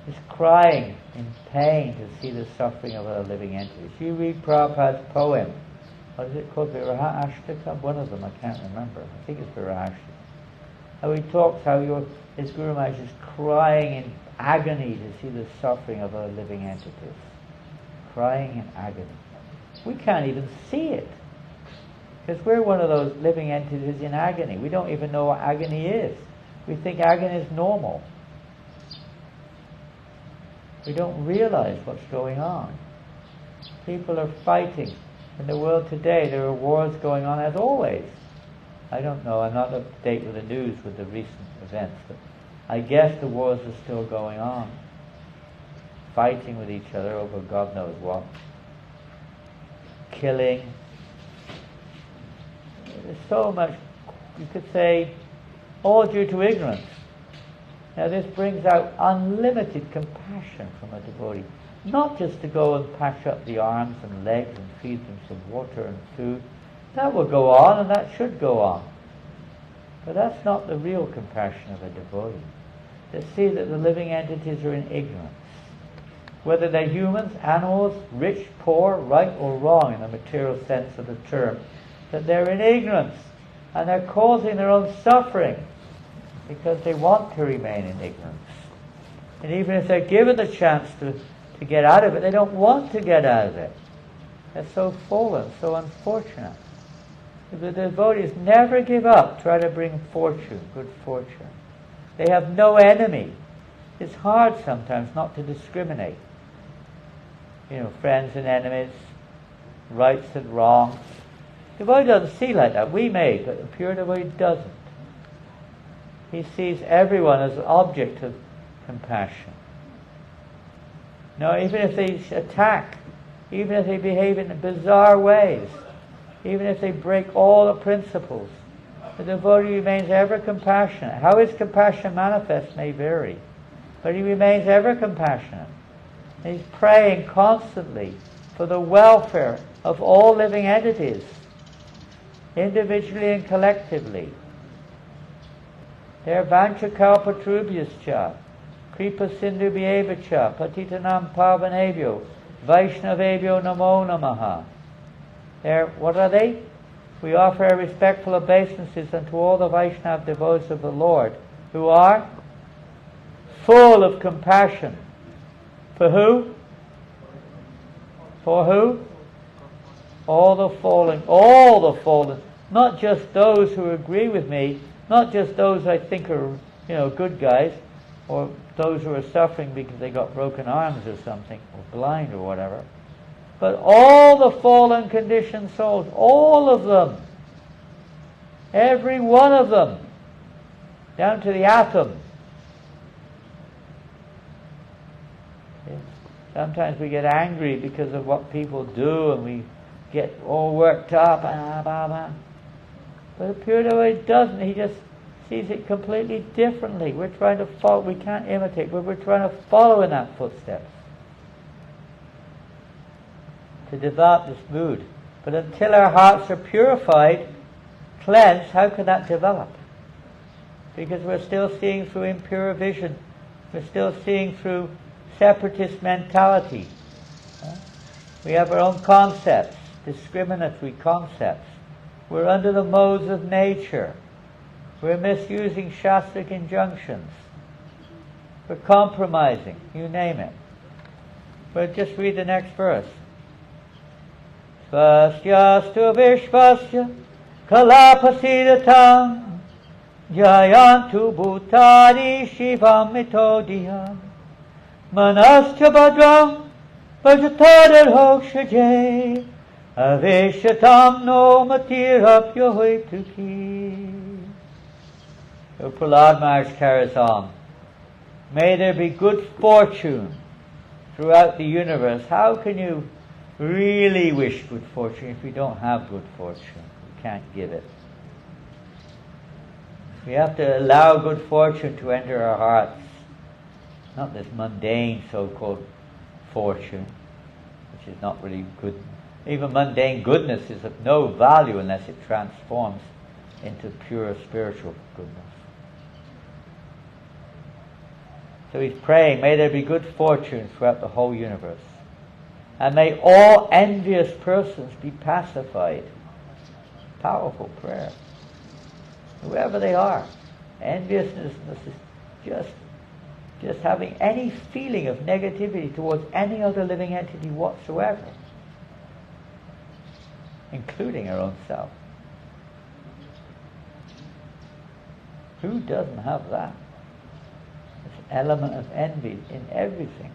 is crying in pain to see the suffering of other living entities. You read Prabhupada's poem, what is it called, Viraha Ashtaka? One of them, I can't remember. I think it's Viraha Ashtaka. How he talks how his Guru Maharaj is crying in agony to see the suffering of other living entities. Crying in agony. We can't even see it, because we're one of those living entities in agony. We don't even know what agony is. We think agony is normal. We don't realize what's going on. People are fighting. In the world today, there are wars going on as always. I don't know, I'm not up to date with the news with the recent events, but I guess the wars are still going on. Fighting with each other over God knows what. Killing. There's so much, you could say, all due to ignorance. Now this brings out unlimited compassion from a devotee. Not just to go and patch up the arms and legs and feed them some water and food. That will go on, and that should go on. But that's not the real compassion of a devotee. To see that the living entities are in ignorance. Whether they're humans, animals, rich, poor, right or wrong in the material sense of the term. That they're in ignorance, and they're causing their own suffering because they want to remain in ignorance. And even if they're given the chance to get out of it, they don't want to get out of it. They're so fallen, so unfortunate. The devotees never give up, try to bring fortune, good fortune. They have no enemy. It's hard sometimes not to discriminate. Friends and enemies, rights and wrongs. The devotee doesn't see like that. We may, but the pure devotee doesn't. He sees everyone as an object of compassion. Even if they attack, even if they behave in bizarre ways, even if they break all the principles, the devotee remains ever compassionate. How his compassion manifests may vary, but he remains ever compassionate. And he's praying constantly for the welfare of all living entities, individually and collectively. There vanchakalpatrubhyascha, kripa sindhu bhyevacha, patitanam pavanebhyo, vaishnavebhyo namo namaha. What are they? We offer our respectful obeisances unto all the Vaishnava devotees of the Lord, who are full of compassion. For who? For who? All the fallen. Not just those who agree with me, not just those I think are, good guys, or those who are suffering because they got broken arms or something, or blind or whatever. But all the fallen conditioned souls, all of them, every one of them, down to the atom. Sometimes we get angry because of what people do, and we get all worked up. But the pure devotee doesn't. He just sees it completely differently. We're trying to follow. We can't imitate, but we're trying to follow in that footsteps to develop this mood. But until our hearts are purified, cleansed, how can that develop? Because we're still seeing through impure vision. We're still seeing through separatist mentality. We have our own concepts, discriminatory concepts. We're under the modes of nature. We're misusing Shastric injunctions. We're compromising, you name it. But just read the next verse. Svasyastu vishvasya kalapasidatam jayantu bhutani shivam mitodiyam manascha badram vajatadar hokshaje aveshatam no matirapyo hoituki. So Prahlad Maharaj carries on. May there be good fortune throughout the universe. How can you really wish good fortune if you don't have good fortune? You can't give it. We have to allow good fortune to enter our hearts. Not this mundane so-called fortune, which is not really good. Even mundane goodness is of no value unless it transforms into pure spiritual goodness. So he's praying, may there be good fortune throughout the whole universe. And may all envious persons be pacified. Powerful prayer. Whoever they are. Enviousness is just having any feeling of negativity towards any other living entity whatsoever, including our own self. Who doesn't have that? This element of envy in everything.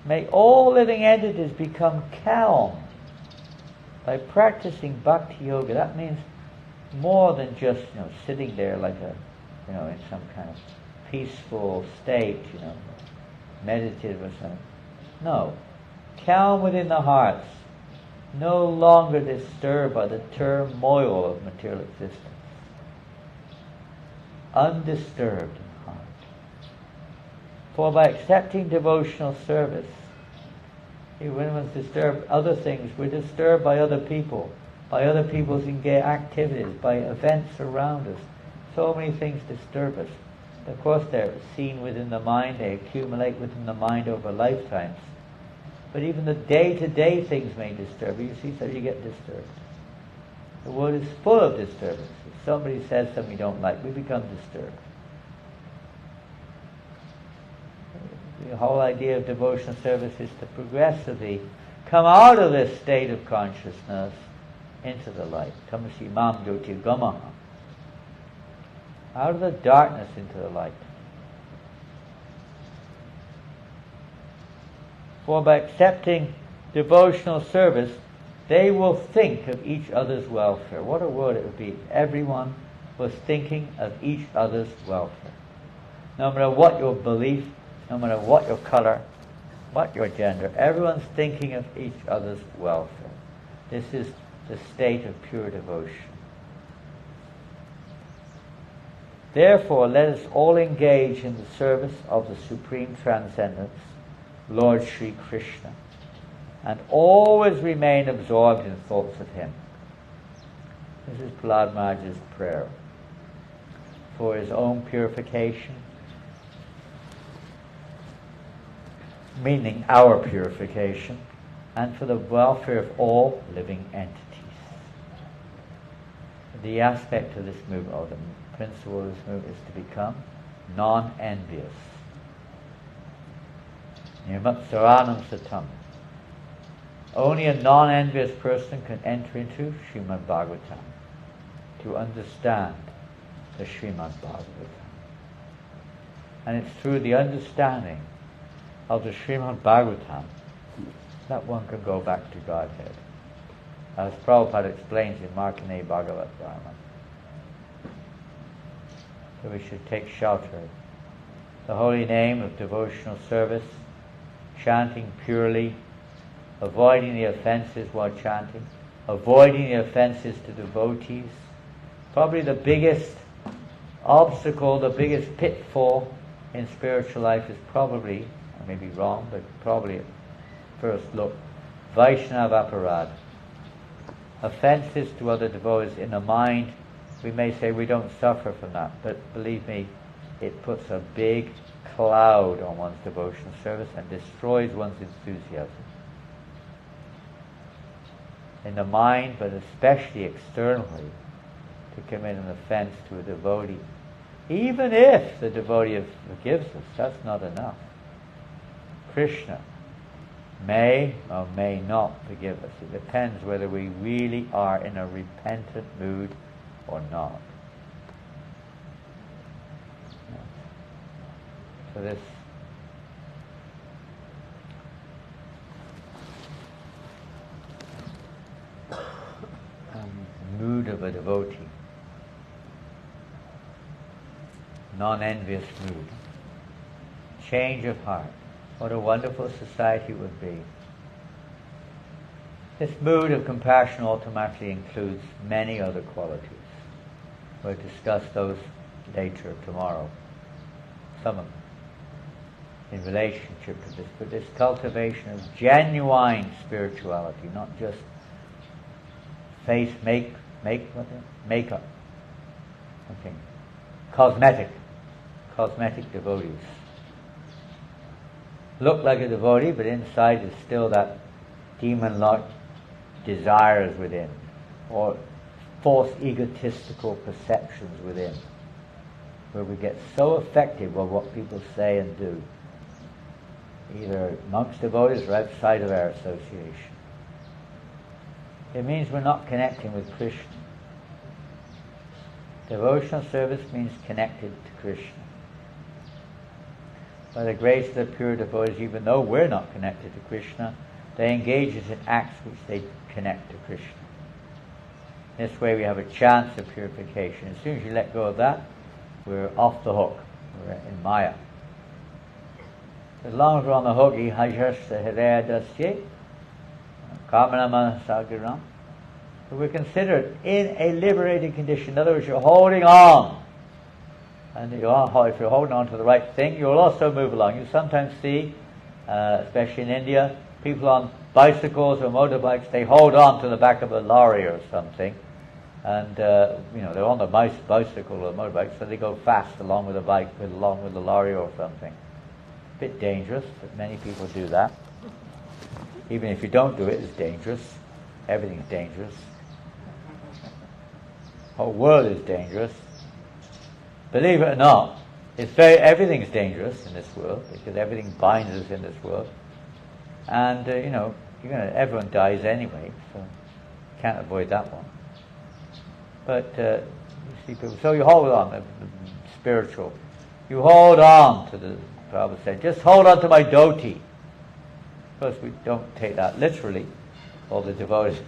May all living entities become calm by practicing bhakti yoga. That means more than just sitting there like in some kind of peaceful state, meditative or something. No, calm within the hearts, no longer disturbed by the turmoil of material existence, undisturbed in heart. For by accepting devotional service, when one's disturbed other things, we're disturbed by other people, by other people's activities, by events around us. So many things disturb us. Of course they're seen within the mind, they accumulate within the mind over lifetimes. But even the day-to-day things may disturb you. You see, so you get disturbed. The world is full of disturbance. If somebody says something you don't like, we become disturbed. The whole idea of devotional service is to progressively come out of this state of consciousness into the light. Tamasi mam jyoti gamaha. Out of the darkness into the light. For by accepting devotional service, they will think of each other's welfare. What a word it would be if everyone was thinking of each other's welfare. No matter what your belief, no matter what your color, what your gender, everyone's thinking of each other's welfare. This is the state of pure devotion. Therefore, let us all engage in the service of the Supreme Transcendence, Lord Sri Krishna, and always remain absorbed in thoughts of Him. This is Prahlad Maharaj's prayer for his own purification, meaning our purification, and for the welfare of all living entities. The aspect of this movement, or the principle of this movement, is to become non-envious. Nirmatsaranam satam. Only a non-envious person can enter into Srimad Bhagavatam, to understand the Srimad Bhagavatam. And it's through the understanding of the Srimad Bhagavatam that one can go back to Godhead, as Prabhupada explains in Markandeya Bhagavat Dharma. So we should take shelter of the holy name of devotional service, chanting purely, avoiding the offenses while chanting, avoiding the offenses to devotees. Probably the biggest obstacle, the biggest pitfall in spiritual life is probably, I may be wrong, but probably at first look, Vaishnava aparad. Offenses to other devotees in the mind, we may say we don't suffer from that, but believe me, it puts a big cloud on one's devotional service and destroys one's enthusiasm. In the mind, but especially externally, to commit an offense to a devotee. Even if the devotee forgives us, that's not enough. Krishna may or may not forgive us. It depends whether we really are in a repentant mood or not. So this mood of a devotee, non-envious mood, change of heart. What a wonderful society it would be. This mood of compassion automatically includes many other qualities. We'll discuss those later tomorrow, some of them, in relationship to this, but this cultivation of genuine spirituality, not just face makeup. Okay. Cosmetic devotees. Look like a devotee, but inside is still that demon-like desires within, or false egotistical perceptions within, where we get so affected by what people say and do, either amongst devotees or outside of our association. It means we're not connecting with Krishna. Devotional service means connected to Krishna. By the grace of the pure devotees, even though we're not connected to Krishna, they engage us in acts which they connect to Krishna. This way we have a chance of purification. As soon as you let go of that, we're off the hook. We're in Maya. As long as we're on the hook, so we're considered in a liberated condition. In other words, you're holding on. And if you're holding on to the right thing, you'll also move along. You sometimes see, especially in India, people on bicycles or motorbikes, they hold on to the back of a lorry or something. And, they're on the bicycle or motorbike, so they go fast along with the bike, along with the lorry or something. A bit dangerous, but many people do that. Even if you don't do it, it's dangerous. Everything's dangerous. The whole world is dangerous. Believe it or not, everything's dangerous in this world, because everything binds us in this world. And, everyone dies anyway, so you can't avoid that one. But, you see people, so you hold on, spiritual. You hold on to the, Prabhupada said, just hold on to my dhoti. Of course, we don't take that literally. All the devotees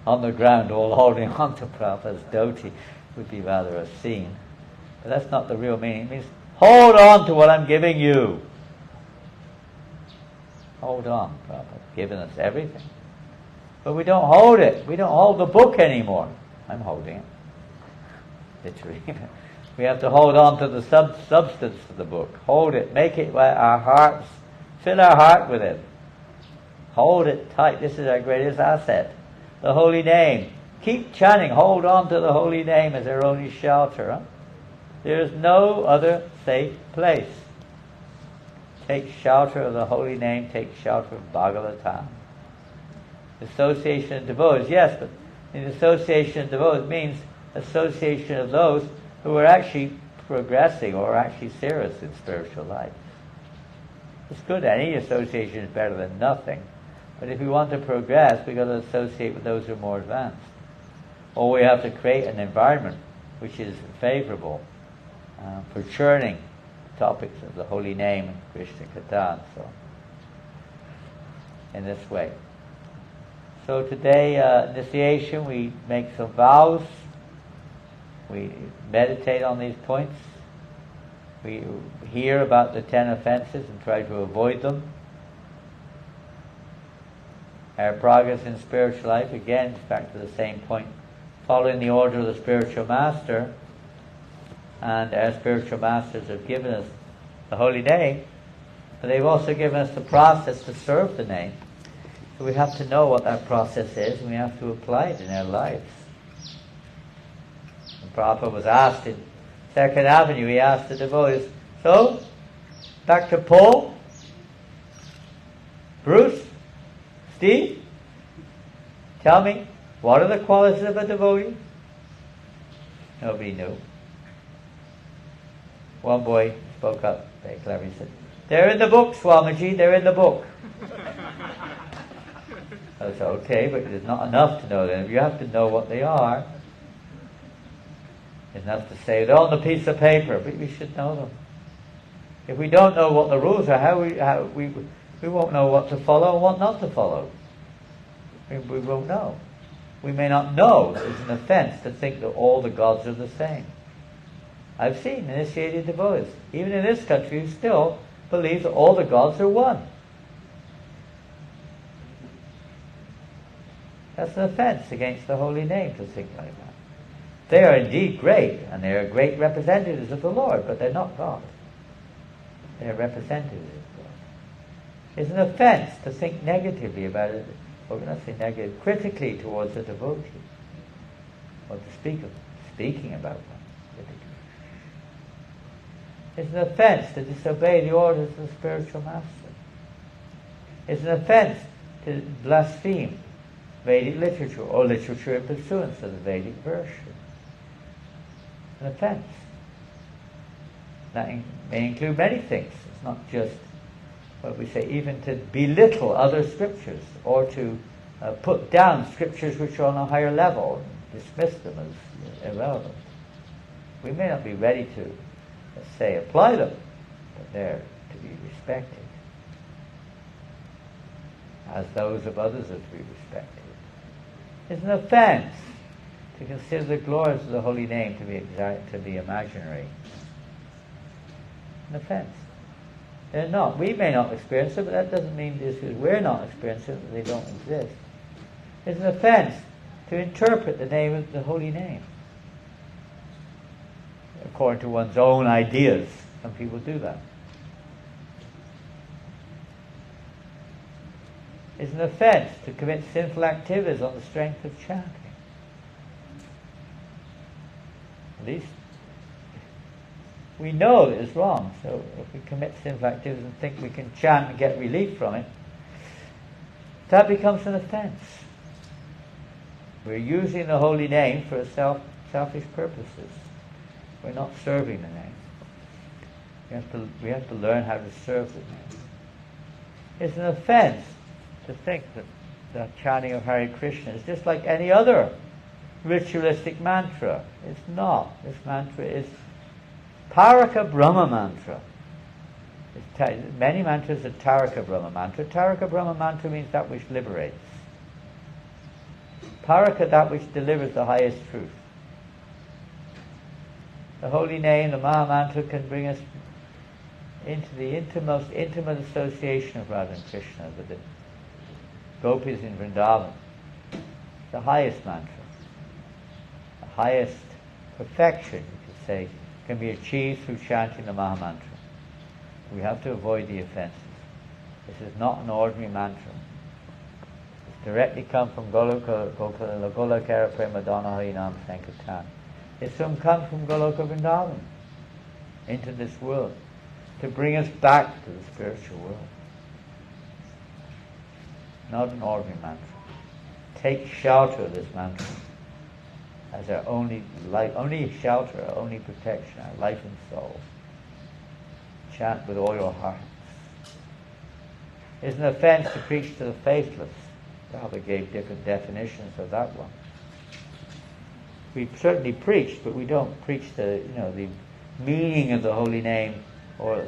on the ground all holding on to Prabhupada's dhoti would be rather a scene. But that's not the real meaning. It means, hold on to what I'm giving you. Hold on, Prabhupada's given us everything. But we don't hold it. We don't hold the book anymore. I'm holding it. Literally. We have to hold on to the substance of the book. Hold it. Make it where our hearts, fill our heart with it. Hold it tight. This is our greatest asset. The holy name. Keep chanting. Hold on to the holy name as our only shelter. Huh? There is no other safe place. Take shelter of the holy name. Take shelter of Bhagavatam. Association of devotees. Yes, but in association of devotees means association of those who are actually progressing or actually serious in spiritual life. It's good. Any association is better than nothing. But if we want to progress, we've got to associate with those who are more advanced. Or we have to create an environment which is favorable for churning topics of the holy name and Krishna Katha and so on. In this way. So today, initiation, we make some vows. We meditate on these points. We hear about the 10 offenses and try to avoid them. Our progress in spiritual life, again, it's back to the same point, following the order of the spiritual master, and our spiritual masters have given us the holy name, but they've also given us the process to serve the name. So we have to know what that process is, and we have to apply it in our lives. When Prabhupada was asked in 2nd Avenue, he asked the devotees, so, Dr. Paul, Bruce, Steve, tell me, what are the qualities of a devotee? Nobody knew. One boy spoke up very clever. He said, they're in the book, Swamiji, they're in the book. I said, okay, but there's not enough to know them. You have to know what they are. It's enough to say they're on the piece of paper, but we should know them. If we don't know what the rules are, we won't know what to follow and what not to follow. We won't know. We may not know that it's an offense to think that all the gods are the same. I've seen initiated devotees, even in this country, who still believe that all the gods are one. That's an offense against the holy name to think like that. They are indeed great, and they are great representatives of the Lord, but they're not God. They are representatives of God. It's an offense to think negatively about it, or not say negative, critically towards a devotee, or to speaking about one critically. It's an offense to disobey the orders of the spiritual master. It's an offense to blaspheme Vedic literature or literature in pursuance of the Vedic version. An offense. That may include many things. It's not just what we say, even to belittle other scriptures or to put down scriptures which are on a higher level and dismiss them as irrelevant. We may not be ready to, let's say, apply them, but they're to be respected as those of others are to be respected. It's an offense to consider the glories of the holy name to be imaginary. An offense. They're not. We may not experience it, but that doesn't mean just because we're not experiencing it that they don't exist. It's an offense to interpret the name of the holy name according to one's own ideas. Some people do that. It's an offense to commit sinful activities on the strength of chanting. At least we know that it's wrong, so if we commit sinful activities and think we can chant and get relief from it, that becomes an offense. We're using the holy name for selfish purposes. We're not serving the name. We have to learn how to serve the name. It's an offense to think that the chanting of Hare Krishna is just like any other ritualistic mantra. It's not. This mantra is Taraka Brahma mantra. Many mantras are Taraka Brahma mantra. Taraka Brahma mantra means that which liberates. Paraka, that which delivers the highest truth. The holy name, the Maha Mantra, can bring us into the most intimate association of Radha and Krishna with the gopis in Vrindavan. The highest mantra. The highest perfection, you could say, can be achieved through chanting the Maha Mantra. We have to avoid the offenses. This is not an ordinary mantra. It's directly come from Golokara Premadana Harinam Sankirtan. It's come from Goloka Vrindavan into this world to bring us back to the spiritual world. Not an ordinary mantra. Take shelter of this mantra as our only life, only shelter, our only protection, our life and soul. Chant with all your hearts. It's an offense to preach to the faithless. Prabhupada gave different definitions of that one. We certainly preach, but we don't preach the meaning of the holy name or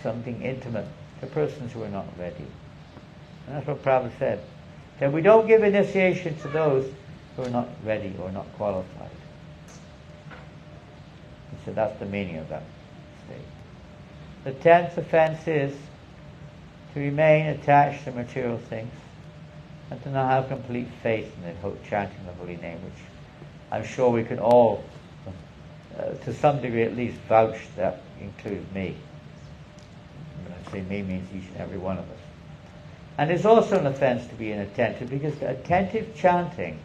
something intimate to persons who are not ready. And that's what Prabhupada said. That we don't give initiation to those who are not ready or not qualified. He said that's the meaning of that statement. The 10th offense is to remain attached to material things and to not have complete faith in the chanting of the holy name, which I'm sure we could all, to some degree at least, vouch that includes me. When I say me, means each and every one of us. And it's also an offense to be inattentive, because attentive chanting,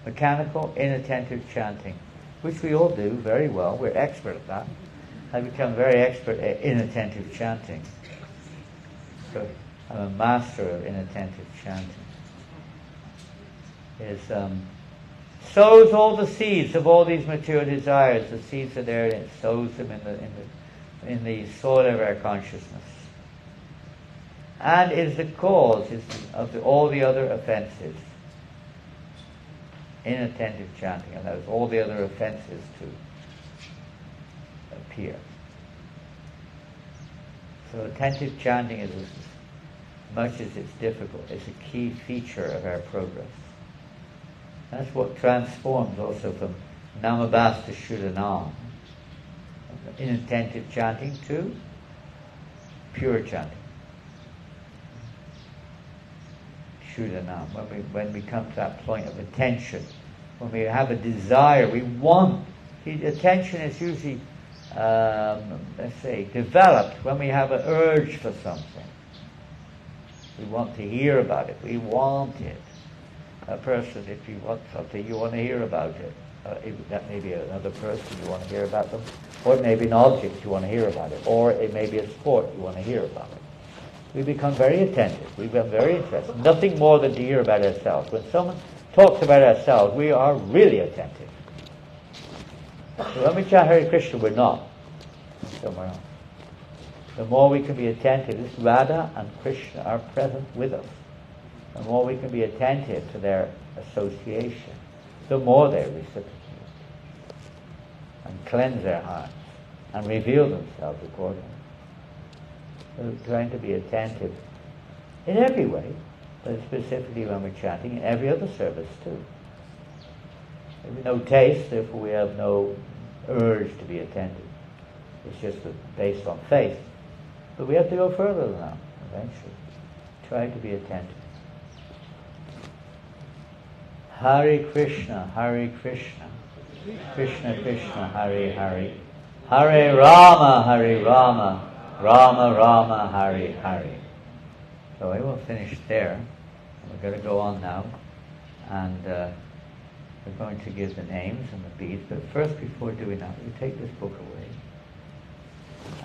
mechanical, inattentive chanting, which we all do very well, we're expert at that. I become very expert at inattentive chanting. So I'm a master of inattentive chanting. Sows all the seeds of all these mature desires. The seeds are there, and it sows them in the soil of our consciousness. And is the cause of all the other offenses. Inattentive chanting allows all the other offenses to appear. So attentive chanting is, as much as it's difficult, it's a key feature of our progress. That's what transforms also from Namabhas to Shuddhanam, inattentive chanting to pure chanting. Shuddhanam, when we come to that point of attention, when we have a desire, we want, attention is usually, let's say, developed when we have an urge for something. We want to hear about it, we want it. A person, if you want something, you want to hear about it. That may be another person, you want to hear about them. Or it may be an object, you want to hear about it. Or it may be a sport, you want to hear about it. We become very attentive. We become very interested. Nothing more than to hear about ourselves. When someone talks about ourselves, we are really attentive. So when we chant Hare Krishna, we're not. Somewhere else. The more we can be attentive, this Radha and Krishna are present with us. The more we can be attentive to their association, the more they reciprocate and cleanse their hearts and reveal themselves accordingly. We're trying to be attentive in every way, but specifically when we're chanting, in every other service too. We have no taste, therefore we have no urge to be attentive. It's just based on faith. But we have to go further than that, eventually. Try to be attentive. Hare Krishna, Krishna Krishna, Hare Hare, Hare Rama, Rama Rama, Hare Hare. So I will finish there. We're going to go on now, and we're going to give the names and the beads. But first, before doing that, we take this book away,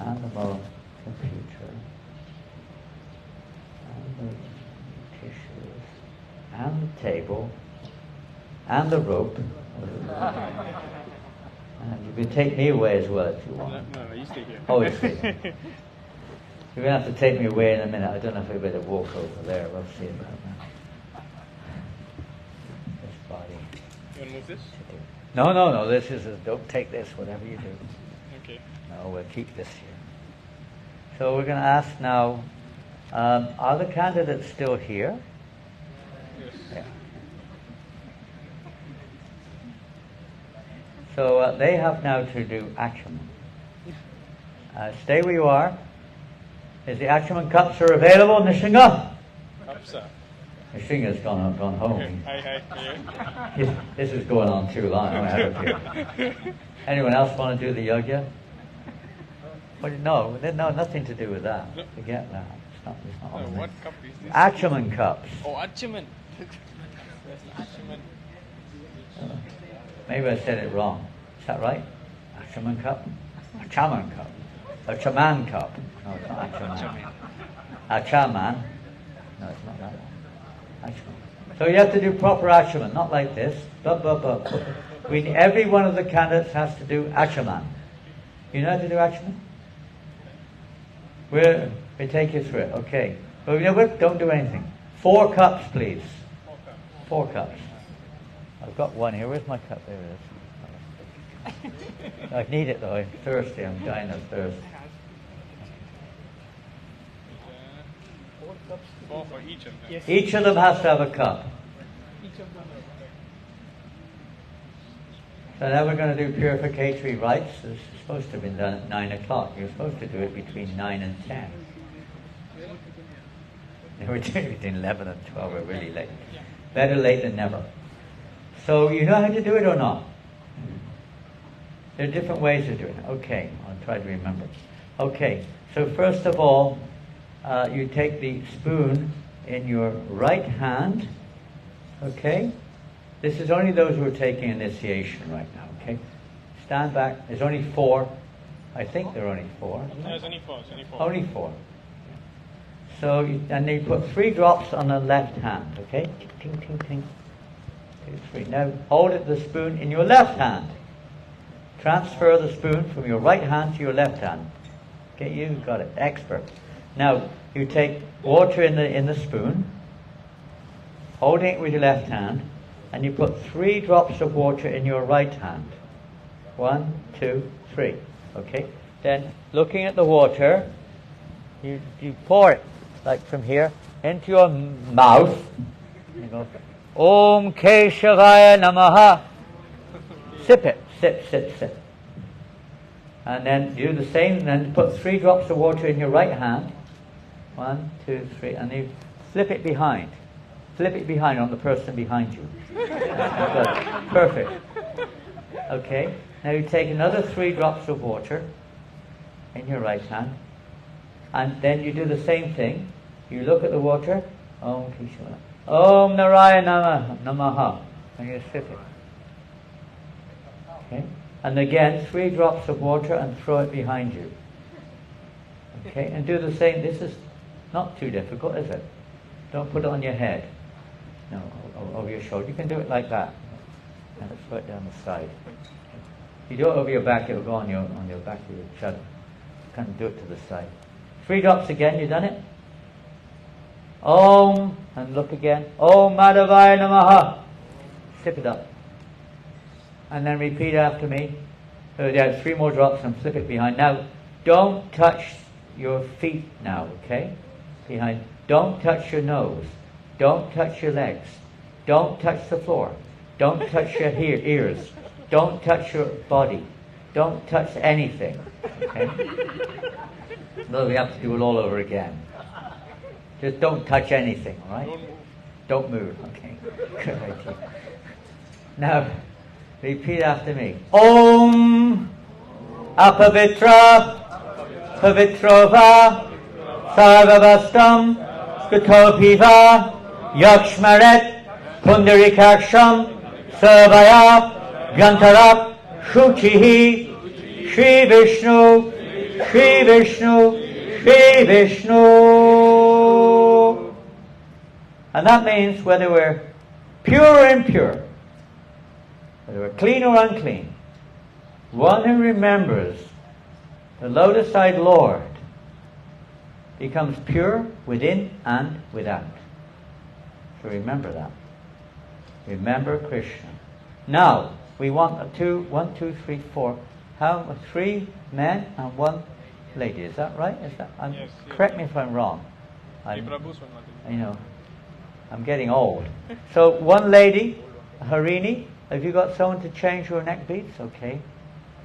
and the computer, and the tissues, and the table, and the rope. And you can take me away as well if you want.
No, you stay here.
Oh, you stay here. You're going to have to take me away in a minute. I don't know if I better walk over there. We'll see about that. This body.
You want to move this?
No. This is don't take this, whatever you do.
Okay.
No, we'll keep this here. So we're going to ask now, are the candidates still here?
Yes.
Yeah. So they have now to do Achaman. Stay where you are. Is the Achaman cups are available, Nishinga?
Cups are.
Nishinga's gone home.
Hi.
This is going on too long. Anyone else want to do the yajna? No, nothing to do with that. Forget that. It's not on
What cup is this?
Achaman cups.
Oh, Achaman. Achaman.
Maybe I said it wrong. Is that right? Achaman cup? Achaman cup. Achaman cup. No, it's not Achaman. Achaman. No, it's not that one. Achaman. So you have to do proper Achaman, not like this. Every one of the candidates has to do Achaman. You know how to do Achaman? We take you through it. Okay. But you know what? Don't do anything. 4 cups, please. 4 cups. I've got one here. Where's my cup? There it is. I need it though. I'm thirsty. I'm dying of thirst.
4 for each of them. Yes.
Each of them has to have a cup. So now we're going to do purificatory rites. This is supposed to have been done at 9 o'clock. You're supposed to do it between 9 and 10. We're doing between 11 and 12, we're really late. Better late than never. So you know how to do it or not? There are different ways of doing it. Okay, I'll try to remember. Okay, so first of all, you take the spoon in your right hand. Okay? This is only those who are taking initiation right now, okay? Stand back. There's only 4. I think there are only 4.
There's only 4.
Only 4. So, and then you put 3 drops on the left hand, okay? Ting, ting, ting. 2, 3. Now, hold the spoon in your left hand. Transfer the spoon from your right hand to your left hand. Okay, you got it. Expert. Now, you take water in the spoon, holding it with your left hand, and you put 3 drops of water in your right hand. 1, 2, 3. Okay? Then, looking at the water, you pour it, like from here, into your mouth. You go, Om Keshavaya Namaha. Sip it. Sip. And then do the same, and then put 3 drops of water in your right hand. 1, 2, 3, and you flip it behind. Flip it behind on the person behind you. Good. Perfect. Okay. Now you take another 3 drops of water in your right hand, and then you do the same thing. You look at the water. Om Keshavaya. Om Narayana Namaha. And you sip it. Okay. And again, 3 drops of water and throw it behind you. Okay, and do the same. This is not too difficult, is it? Don't put it on your head. No, over your shoulder. You can do it like that. And let's put it down the side. If you do it over your back, it'll go on your back of your chest. You can't do it to the side. 3 drops again, you done it? Om, and look again. Om Madhavaya Namaha. Sip it up. And then repeat after me. Yeah, 3 more drops and flip it behind. Now, don't touch your feet now, okay? Behind. Don't touch your nose. Don't touch your legs. Don't touch the floor. Don't touch your ears. Don't touch your body. Don't touch anything, okay? No, we have to do it all over again. Just don't touch anything, all right? Don't move, okay? Good idea. Now, repeat after me. Om Apavitra Pavitrova Sarvavastam Skutopiva Yakshmaret Pundarikaksham Sarvaya Gyantarap Shuchihi Shri Vishnu Shri Vishnu Shri Vishnu. And that means whether we're pure or impure, whether we're clean or unclean, one who remembers the lotus-eyed Lord becomes pure within and without. So remember that. Remember Krishna. Now, we want 1, 2, 3, 4. 3 men and 1 lady. Is that right? Is that?
Yes.
Correct me if I'm wrong. I'm getting old. So 1 lady, Harini. Have you got someone to change your neck beads? Okay.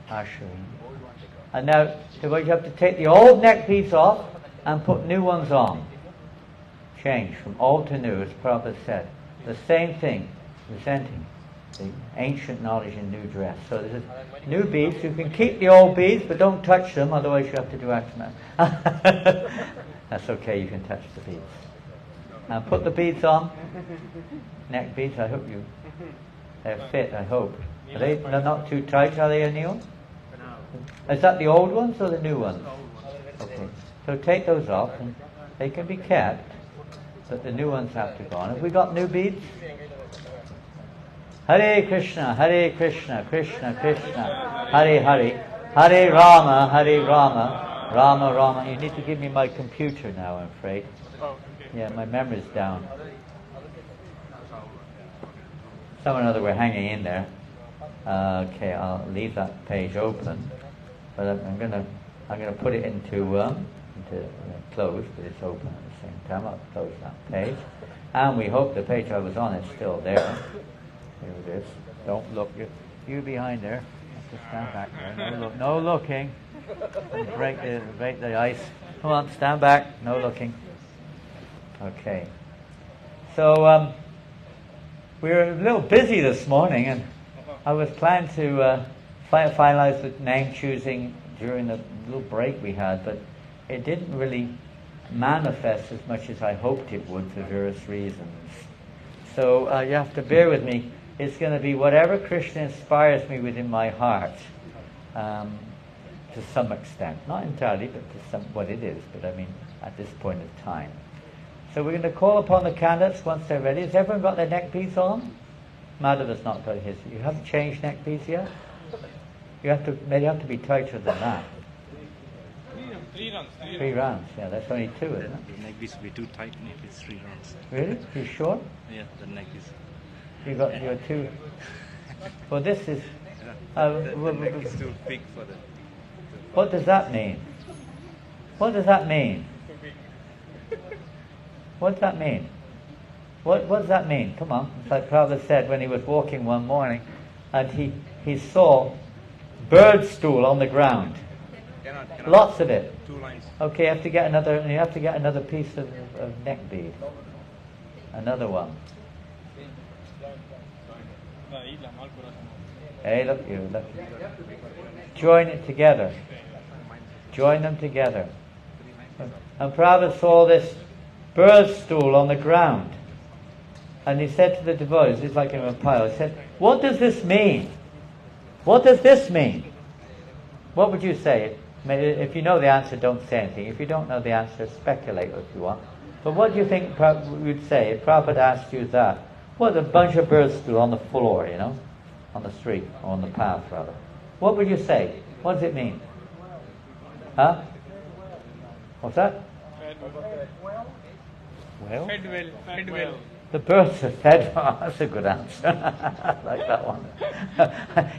Ashwini. And now, you have to take the old neck beads off and put new ones on. Change from old to new, as Prabhupada said. The same thing, presenting the ancient knowledge in new dress. So this is new beads. You can keep the old beads, but don't touch them, otherwise you have to do asana. That's okay, you can touch the beads. Now put the beads on. Neck beads, I hope they're fit, I hope. They're not too tight, are they, Anil? Is that the old ones or the new ones? Okay. So take those off, and they can be kept, but the new ones have to go on. Have we got new beads? Hare Krishna, Krishna Krishna, Hare Hare, Hare Rama, Rama Rama. You need to give me my computer now, I'm afraid. Yeah, my memory's down. Some or other we're hanging in there. Okay, I'll leave that page open, but I'm gonna put it into close, but it's open at the same time. I'll close that page, and we hope the page I was on is still there. Here it is. Don't look. You behind there. Have to stand back there. No looking. Break the ice. Come on, stand back. No looking. Okay. So we were a little busy this morning, and I was planning to finalize the name choosing during the little break we had, but it didn't really manifest as much as I hoped it would for various reasons. So you have to bear with me. It's going to be whatever Krishna inspires me within my heart, to some extent. Not entirely, but to some, what it is, but I mean at this point in time. So we're going to call upon the candidates once they're ready. Has everyone got their neck piece on? Madhava's not got his. You haven't changed neck piece yet? They have to be tighter than that.
3 rounds.
3 rounds, yeah, that's only 2, isn't it?
The neck piece will be too tight if it's 3 rounds.
Really? You sure?
Yeah, the neck is.
You got your 2. Well, this is.
The neck is too big for the.
What does that mean? What does that mean? What does that mean? What does that mean? Come on. It's like Prabhupada said when he was walking one morning, and he saw bird stool on the ground.
Cannot.
Lots of it.
2 lines.
Okay, you have to get another piece of neck bead. Another one. Hey, look. Join it together. Join them together. And Prabhupada saw this bird stool on the ground. And he said to the devotees, it's like in a pile, he said, what does this mean? What does this mean? What would you say? If you know the answer, don't say anything. If you don't know the answer, speculate if you want. But what do you think you'd say if Prabhupada asked you that? What, a bunch of birds stool on the floor, on the street, or on the path, rather. What would you say? What does it mean? Huh? What's that? Well?
Fed well.
The birds are fed. Oh, that's a good answer. I like that one.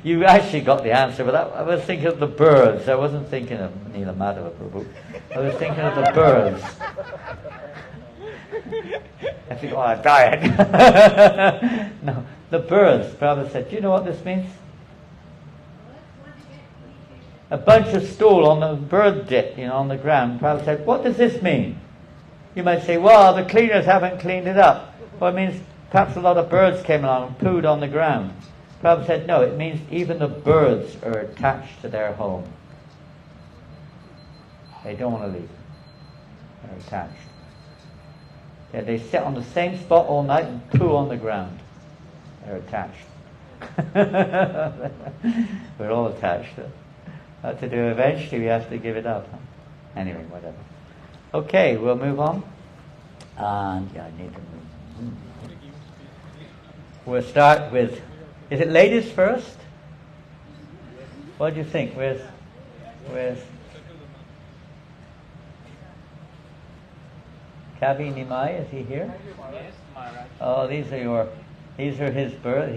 You actually got the answer, but I was thinking of the birds. I wasn't thinking of Neela Madhava Prabhu. I was thinking of the birds. I think, diet. No, the birds. Prabhupada said, do you know what this means? A bunch of stool on the bird dip, on the ground. Prabhupada said, what does this mean? You might say, well, the cleaners haven't cleaned it up. Well, it means perhaps a lot of birds came along and pooed on the ground. Prabhupada said, no, it means even the birds are attached to their home. They don't want to leave. They're attached. Yeah, they sit on the same spot all night and poo on the ground. They're attached. We're all attached. What to do eventually, we have to give it up. Anyway, whatever. Okay, we'll move on. And I need to move. We'll start with, is it ladies first? What do you think? Where's Kavi Nimai? Is he here?
Yes, Maharaj.
Oh, these are his birds.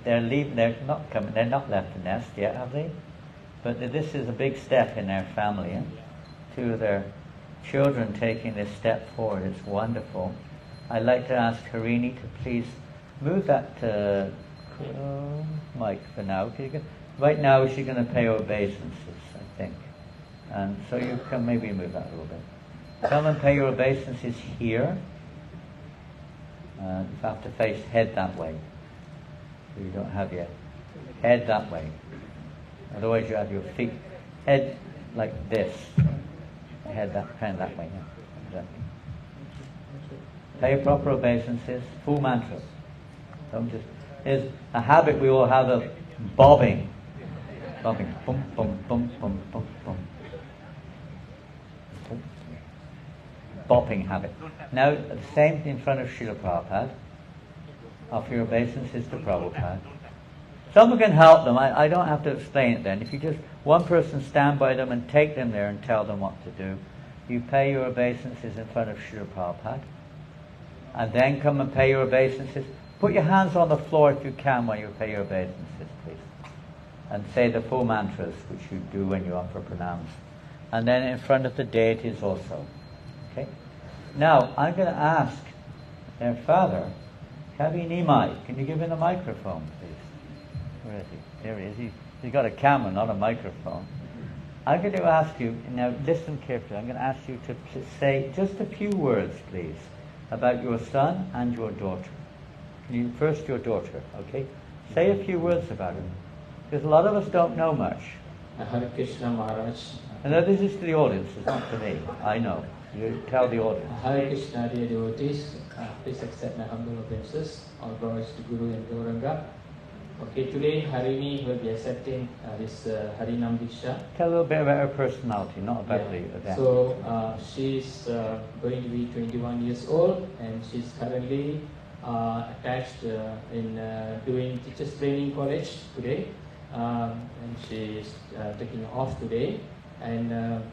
They're leaving. They're not coming. They're not left the nest yet, have they? But this is a big step in their family. Eh? 2 of their children taking this step forward. It's wonderful. I'd like to ask Harini to please move that mic for now. Right now she's going to pay obeisances, I think. And so you can maybe move that a little bit. Come and pay your obeisances here. You have to face head that way. So you don't have your head that way. Otherwise you have your feet, head like this. Head that way. Yeah. Exactly. Pay proper obeisances, full mantra. Don't just. There's a habit we all have of bobbing. Bobbing. Bum, bum, bum, bum, bum, bum. Bopping habit. Now, the same in front of Srila Prabhupada. Offer your obeisances to Prabhupada. Someone can help them. I don't have to explain it then. If you just, one person stand by them and take them there and tell them what to do. You pay your obeisances in front of Srila Prabhupada. And then come and pay your obeisances. Put your hands on the floor if you can while you pay your obeisances, please. And say the full mantras, which you do when you offer pranams. And then in front of the deities also. Okay? Now, I'm going to ask their father, Kavi Nimai, can you give him a microphone, please? Where is he? There he is. He's got a camera, not a microphone. I'm going to ask you, now listen carefully, I'm going to ask you to say just a few words, please. about your son and your daughter. First your daughter, okay? Say a few words about him. Because a lot of us don't know much.
Hare Krishna Maharaj.
And this is to the audience, it's not to me. I know. You tell the audience.
Hare Krishna, dear devotees. Please accept my humble obeisances. All glories to Guru and Gauranga. Okay, today Harini will be accepting this Harinam Diksha.
Tell a little bit about her personality, not about the event.
So she's going to be 21 years old, and she's currently attached in doing teachers training college today, and she's taking off today. And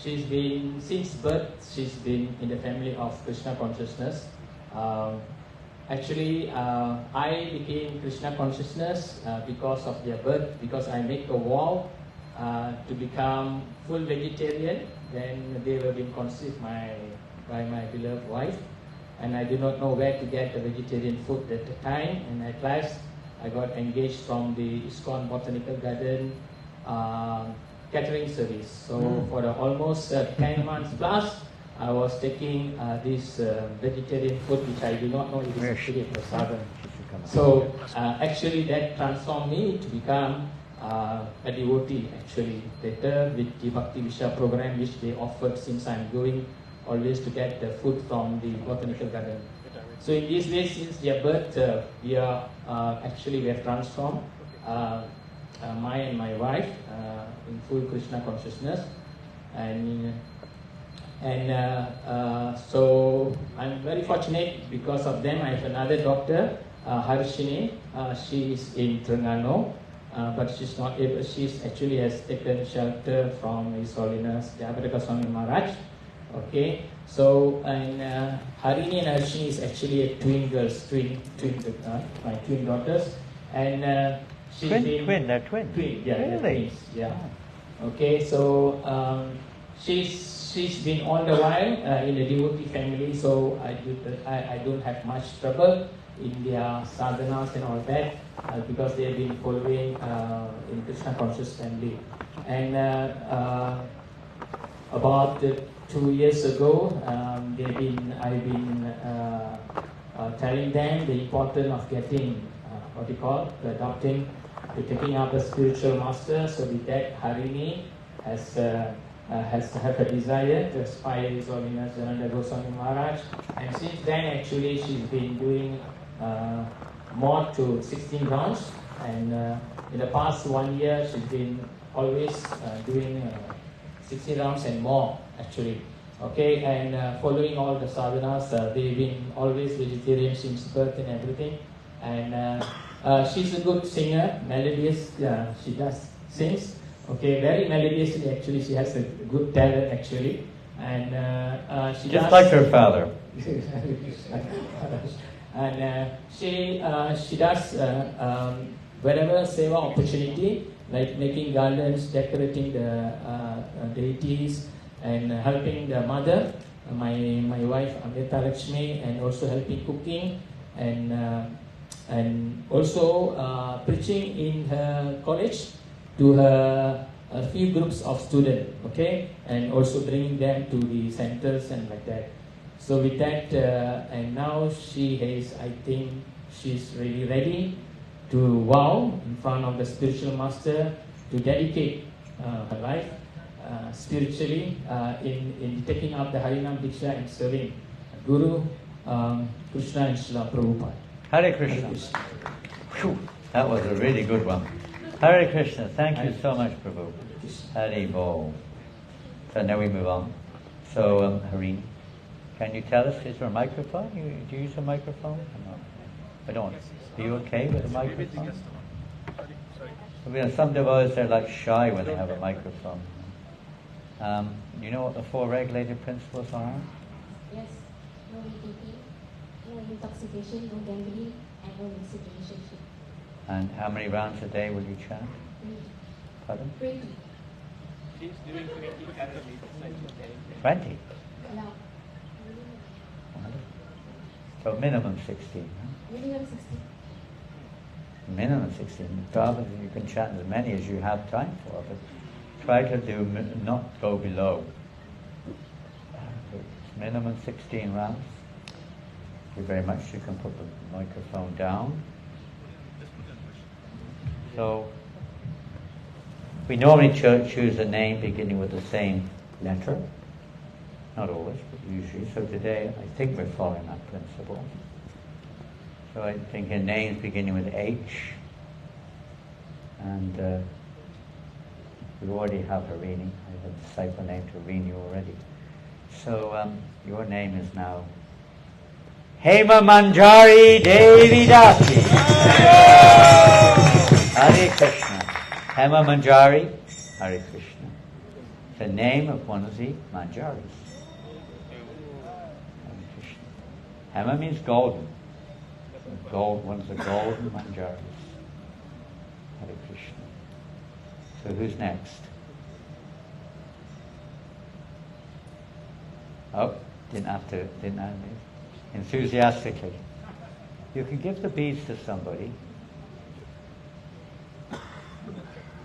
she's been, since birth, she's been in the family of Krishna consciousness. Actually, I became Krishna consciousness because of their birth, because I make a vow to become full vegetarian. Then they were being conceived by my beloved wife, and I did not know where to get the vegetarian food at the time. And at last, I got engaged from the ISKCON Botanical Garden catering service. So for the almost 10 months plus, I was taking this vegetarian food, which I do not know it is actually prasadam. So actually that transformed me to become a devotee actually later with the Bhakti Visha program which they offered, since I'm going always to get the food from the botanical garden. So in this way, since their birth, we have transformed my and my wife in full Krishna consciousness. And so I'm very fortunate because of them. I have another daughter, Harshini. She is in Terengganu, but she's not able. She's actually has taken shelter from His Holiness Jayapataka Swami Maharaj. Okay, so and Harini and Harshini is actually a twin girls, my twin daughters, and she's
they're twins.
Twin, yeah,
really?
Twins, yeah. Okay, so she's been all the while in a devotee family, so I don't have much trouble in their sadhanas and all that because they've been following in Krishna conscious family. And about 2 years ago, I've been telling them the importance of getting adopting, taking up a spiritual master. So with that, Harini has had a desire to aspire His Holiness Jananda Goswami Maharaj, and since then actually she's been doing more to 16 rounds, and in the past 1 year she's been always doing 16 rounds and more actually. Okay, and following all the sadhanas, they've been always vegetarian since birth and everything, and she's a good singer, melodious, she does sings. Okay, very melodiously actually. She has a good talent actually, and she
just
does,
like her father.
And she does wherever seva opportunity, like making gardens, decorating the deities, and helping the mother, my wife Amrita Lakshmi, and also helping cooking, and also preaching in her college to her a few groups of students, okay, and also bringing them to the centers and like that. So with that, and now she has, I think she's really ready to vow in front of the spiritual master to dedicate her life spiritually in taking up the Harinam Diksha and serving Guru, Krishna and Srila Prabhupada.
Hare Krishna. Phew, that was a really good one. Hare Krishna, thank you so much, Prabhu. Hare Bol. So now we move on. So, Harini, can you tell us, is there a microphone? Do you use a microphone? Or not? I don't. Are you okay with a microphone? Some devotees, they're like shy when they have a microphone. You know what the 4 regulated principles are?
Yes. No eating, no intoxication, no gambling, and no illicit relationship.
And how many rounds a day will you chant?
20.
Pardon?
20.
She's doing 20 Catholic.
20?
Allowed.
So minimum 16. Huh?
Minimum 60.
Minimum 16. So obviously you can chant as many as you have time for, but try to do not go below. Minimum 16 rounds. you very much. You can put the microphone down. So, we normally choose a name beginning with the same letter. Not always, but usually. So today, I think we're following that principle. So I think a names beginning with H. And we already have Harini. I have a disciple named Harini already. So your name is now Hema Manjari Devi Dasi. Hare Krishna. Hema Manjari, Hare Krishna. The name of one of the Manjaris. Hare Krishna. Hema means golden. One of the golden Manjaris. Hare Krishna. So who's next? Oh, didn't have to. Enthusiastically. You can give the beads to somebody.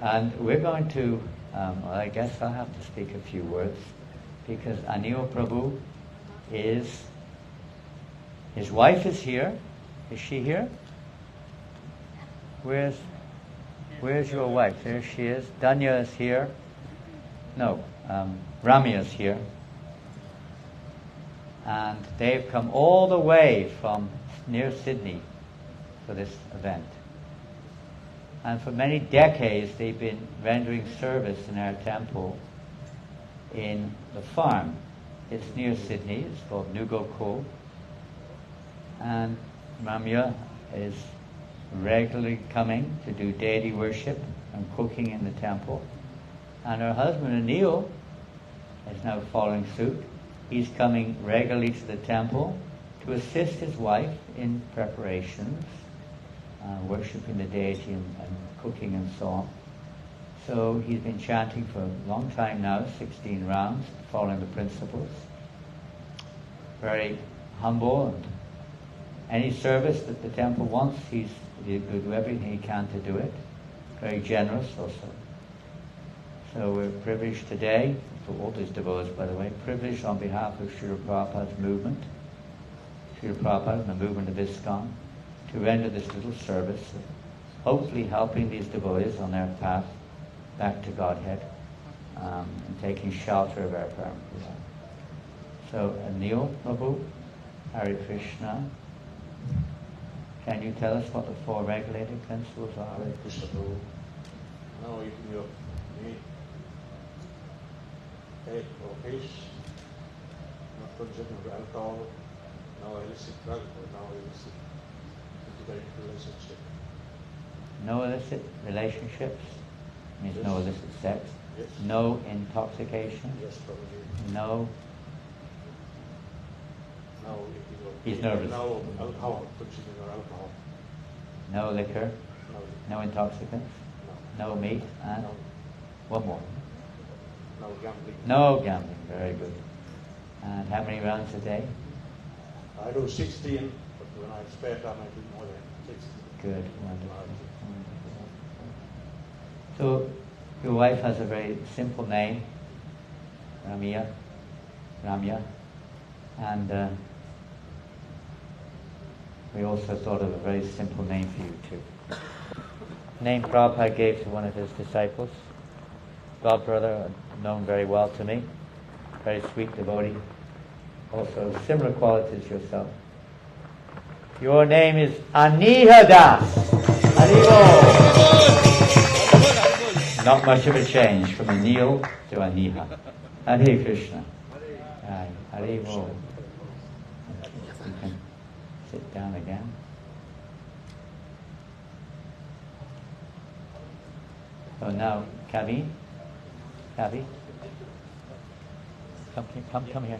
And we're going to, well, I guess I'll have to speak a few words, because Anil Prabhu his wife is here. Is she here? Where's your wife? There she is. Danya is here. No, Ramya is here. And they've come all the way from near Sydney for this event. And for many decades they've been rendering service in our temple in the farm. It's near Sydney. It's called Nugo Cove. And Ramya is regularly coming to do deity worship and cooking in the temple. And her husband Anil is now following suit. He's coming regularly to the temple to assist his wife in preparations, worshipping the deity and cooking and so on. So he's been chanting for a long time now, 16 rounds, following the principles. Very humble, and any service that the temple wants, he'll do everything he can to do it. Very generous also. So we're privileged today, for all these devotees by the way, privileged on behalf of Srila Prabhupada's movement, Srila Prabhupada and the movement of ISKCON, to render this little service, hopefully helping these devotees on their path back to Godhead, and taking shelter of our Parampara. So Anil Prabhu, Hare Krishna, can you tell us what the four regulating principles are?
Hare Krishna Prabhu. Now eating your meat, egg or fish, not consuming alcohol, no illicit drug or no illicit intimate relationship.
No illicit relationships means yes. No illicit sex.
Yes.
No intoxication.
Yes, probably.
No. He's nervous.
No alcohol, consuming or alcohol.
No liquor.
No.
No intoxicants. No meat. And
no.
One more.
No gambling.
No gambling. Very good. And how many rounds a day?
I do 16, but when I spare time I do more than 16.
Good. Wonderful. So your wife has a very simple name, Ramya, and we also thought of a very simple name for you too. Name Prabhupada gave to one of his disciples, God brother, known very well to me, very sweet devotee, also similar qualities yourself. Your name is Aniha Das. Haribol. Not much of a change from Anil to Aniha. Hare Krishna. Haribol. You can sit down again. So now, Kavi, come here.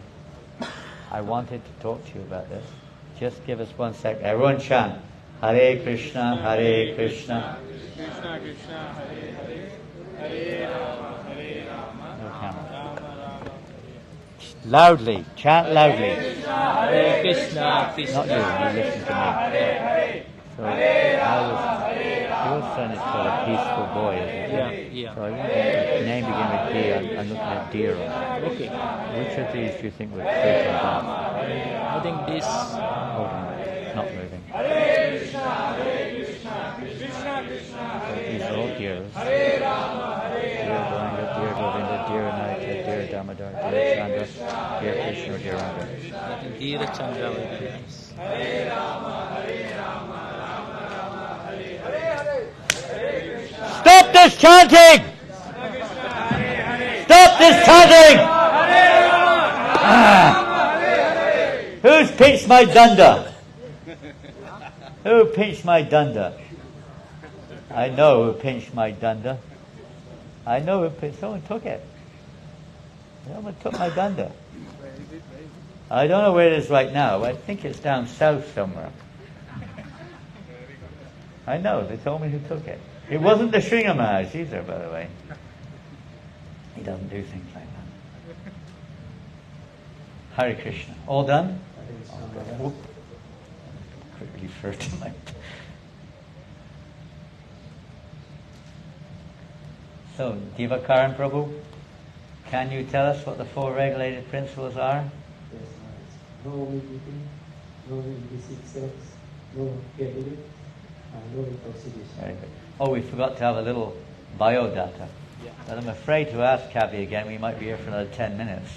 I wanted to talk to you about this. Just give us 1 second. Everyone chant. Hare Krishna, Hare Krishna.
Krishna Krishna, Hare Hare, Hare Rama, Hare Rama,
No camera.
Rama Rama, Hare.
Loudly, chant loudly.
Hare Krishna, Krishna.
Not you listen to me. So, you your son is called a peaceful boy, isn't he?
Yeah.
So I want the name begin with D. I'm looking at Dira.
Okay.
Which of these do you think would fit him best?
I think this.
Hold on, not moving. So these are all Diras. Dira Govinda, Dira Govinda, Dira Naita, Dira Damodar, Dira Chandra, Dira Krishna, Dira Ranga.
I think Dira Chandra will be nice.
Stop this chanting! Stop this chanting! Who's pinched my dunda? Who pinched my dunda? I know who pinched my dunda. I know who pinched. Someone took it. Someone took my dunda. I don't know where it is right now. But I think it's down south somewhere. I know. They told me who took it. It wasn't the Sringa Maharaj either, by the way. He doesn't do things like that. Hare Krishna. All done? Whoop. Quickly refer to my... So, Divakaran Prabhu, can you tell us what the 4 regulated principles are?
Yes, no overeating, no illicit sex, no gambling, no intoxication.
Very good. Oh, we forgot to have a little biodata. But I'm afraid to ask Kathy again. We might be here for another 10 minutes.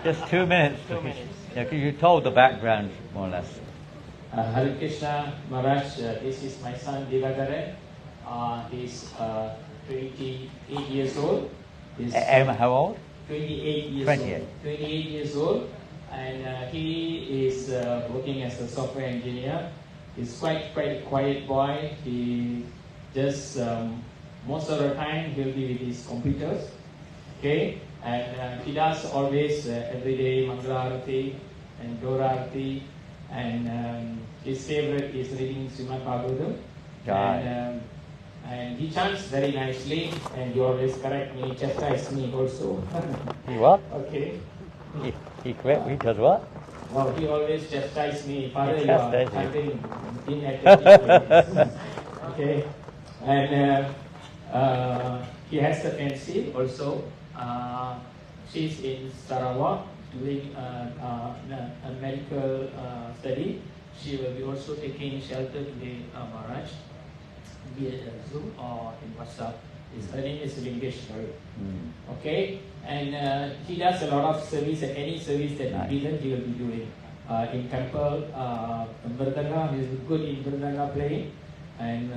Just 2 minutes. Yeah, 'cause you told the background more or less.
Hare Krishna Maharaj, this is my son Divakaran. He's 28 years old.
How old?
28 years
28.
old. 28 years old. And he is working as a software engineer. He's quite quiet boy. He just most of the time he'll be with his computers. Okay, and he does always every day Mangala Arati and Dora Arati, and his favorite is reading Srimad Bhagavatam. And he chants very nicely, and he always correct me, chastise me also.
He what?
Okay.
He quit. He does what?
Well, he always chastises me. Father, you are
chastises you.
chanting inattentive. Okay. And he has the fiancée also. She's in Sarawak doing a medical study. She will be also taking shelter today, Maharaj, via Zoom or in WhatsApp. Her name is Lingeshwari. Okay, and he does a lot of service, and any service that he will be doing. In temple, Mridanga, he is good in Mridanga playing, and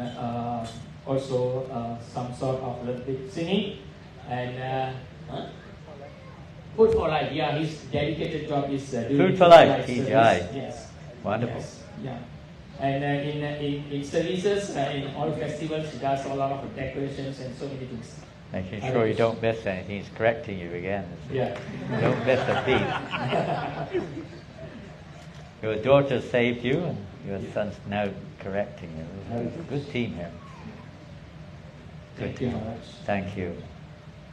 also some sort of little bit singing, and Food for Life. Yeah, his dedicated job is doing
Food for Life,
service.
Yes. Wonderful.
Yes. Yeah. And in services, in all festivals, he does a lot of decorations and so many things.
Making sure you don't miss anything. He's correcting you again.
Yeah.
Don't miss a beat. Your daughter saved you, and your son's now correcting you. Good team here.
Thank you, Maharaj.
Thank you.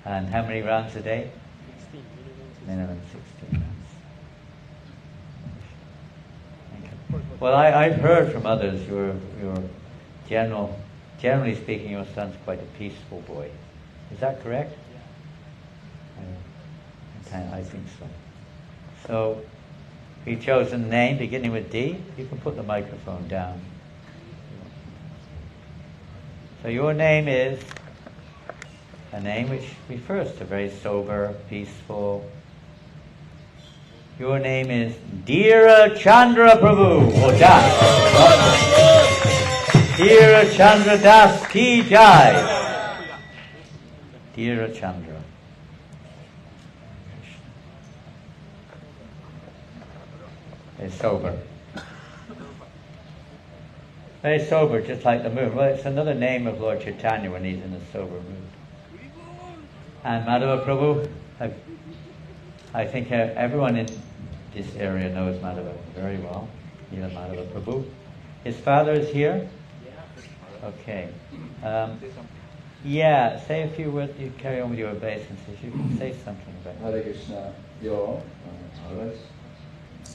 And how many rounds a day? 16. Minimum 16 rounds. Well, I've heard from others your generally speaking, your son's quite a peaceful boy. Is that correct? Yeah. I think so. So, we chose a name beginning with D. You can put the microphone down. So your name is a name which refers to very sober, peaceful. Your name is Dira Chandra Prabhu, or Das. Dira Chandra Das Ki Jai. Dira Chandra. Very sober. Very sober, just like the moon. Well, it's another name of Lord Chaitanya when he's in a sober mood. And Madhava Prabhu, I think everyone in this area knows Madhava very well. Neela Madhava Prabhu. His father is here? Okay. Yeah, say a few words. You carry on with your obeisances. You can say something about it.
Hare Krishna, yo, Maharaj.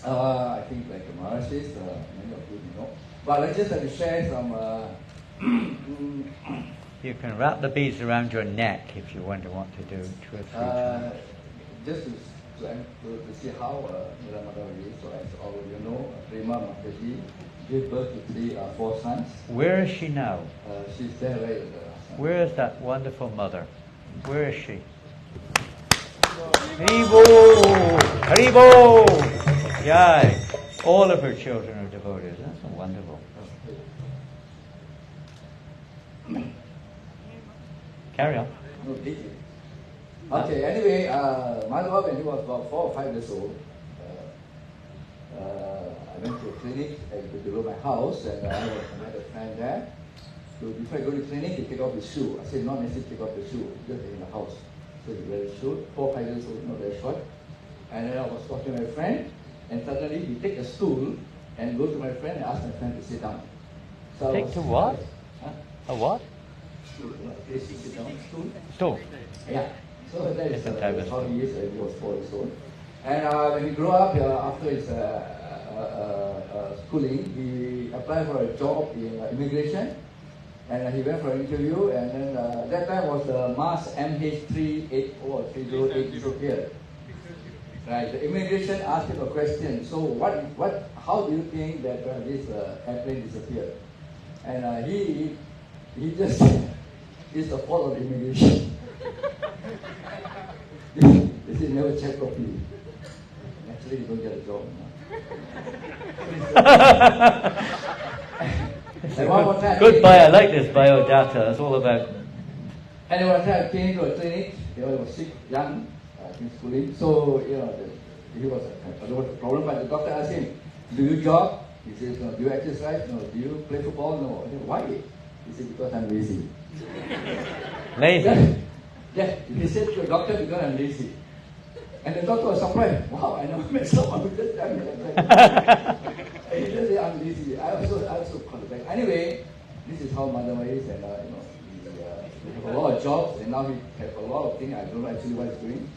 I think like Maharaj says, many of you know. But I just like to share some
You can wrap the beads around your neck if you want to do 2 or 3 times.
Just to see how Mira Mother is, so as all of you know, Prema Mataji gave birth to 4 sons.
Where is she now?
She's there, right?
Where is that wonderful mother? Where is she? Haribo! Haribo! Yay! All of her children are devotees. That's wonderful. Carry on.
No, okay, anyway, Madhava, when he was about 4 or 5 years old, I went to a clinic below my house, and I had a friend there. So before I go to the clinic, he take off his shoe. I said, not necessarily take off the shoe, just in the house. So he wear his shoe, 4 or 5 years old, not very short. And then I was talking to my friend, and suddenly he take a stool and go to my friend and ask my friend to sit down. So
Take to what?
Huh?
A what?
Stool, place to sit down, stool.
Stool.
Yeah. So that is
Different type of
how
stool.
he is when he was 4 years old. And when he grew up, after his schooling, he applied for a job in immigration. And he went for an interview, and then that time was the MAS MH380 or 308 disappeared. Right, the immigration asked him a question. So how do you think that this airplane disappeared? And he just it's the fault of the immigration. They said never check properly. Actually, you don't get a job.
Goodbye, I like this biodata. It's all about.
And one time I came to a clinic, he was sick, young, in schooling. So, there was a problem, but the doctor asked him, do you jog? He says, no. Do you exercise? No. Do you play football? No. I said, why? He said, because I'm lazy.
Lazy?
Yeah, he said to the doctor, because I'm lazy. And the doctor was surprised. Wow, I never met someone who just tell me that. And he just said, I'm lazy. I also call it back. Anyway, this is how Madhava is, and we have a lot of jobs, and now we have a lot of things. I don't know actually what he's doing.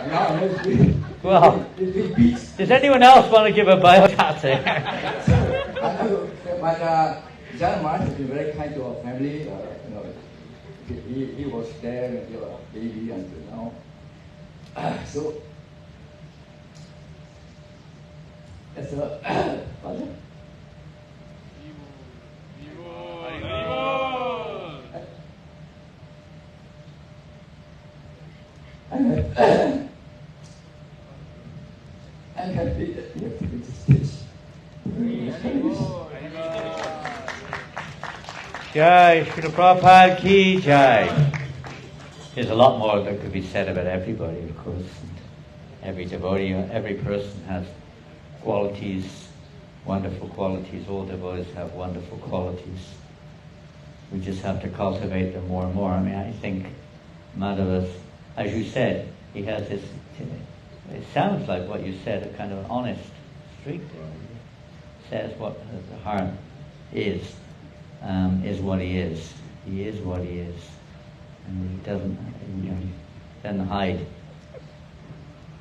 And now I know he's doing.
Well,
he's doing beats.
does anyone else want to give a biodata?
But Jan Maharaj has been very kind to our family. He was there when we were a baby until now. So, as a father, I'm happy that we have to reach this stage.
Jai, Srila Prabhupada ki jai. There's a lot more that could be said about everybody, of course. Every devotee, every person has qualities, wonderful qualities. All devotees have wonderful qualities. We just have to cultivate them more and more. I mean, I think Madhava's, as you said, he has this, it sounds like what you said, a kind of an honest streak there. He says what the heart is what he is. He is what he is. And he doesn't hide.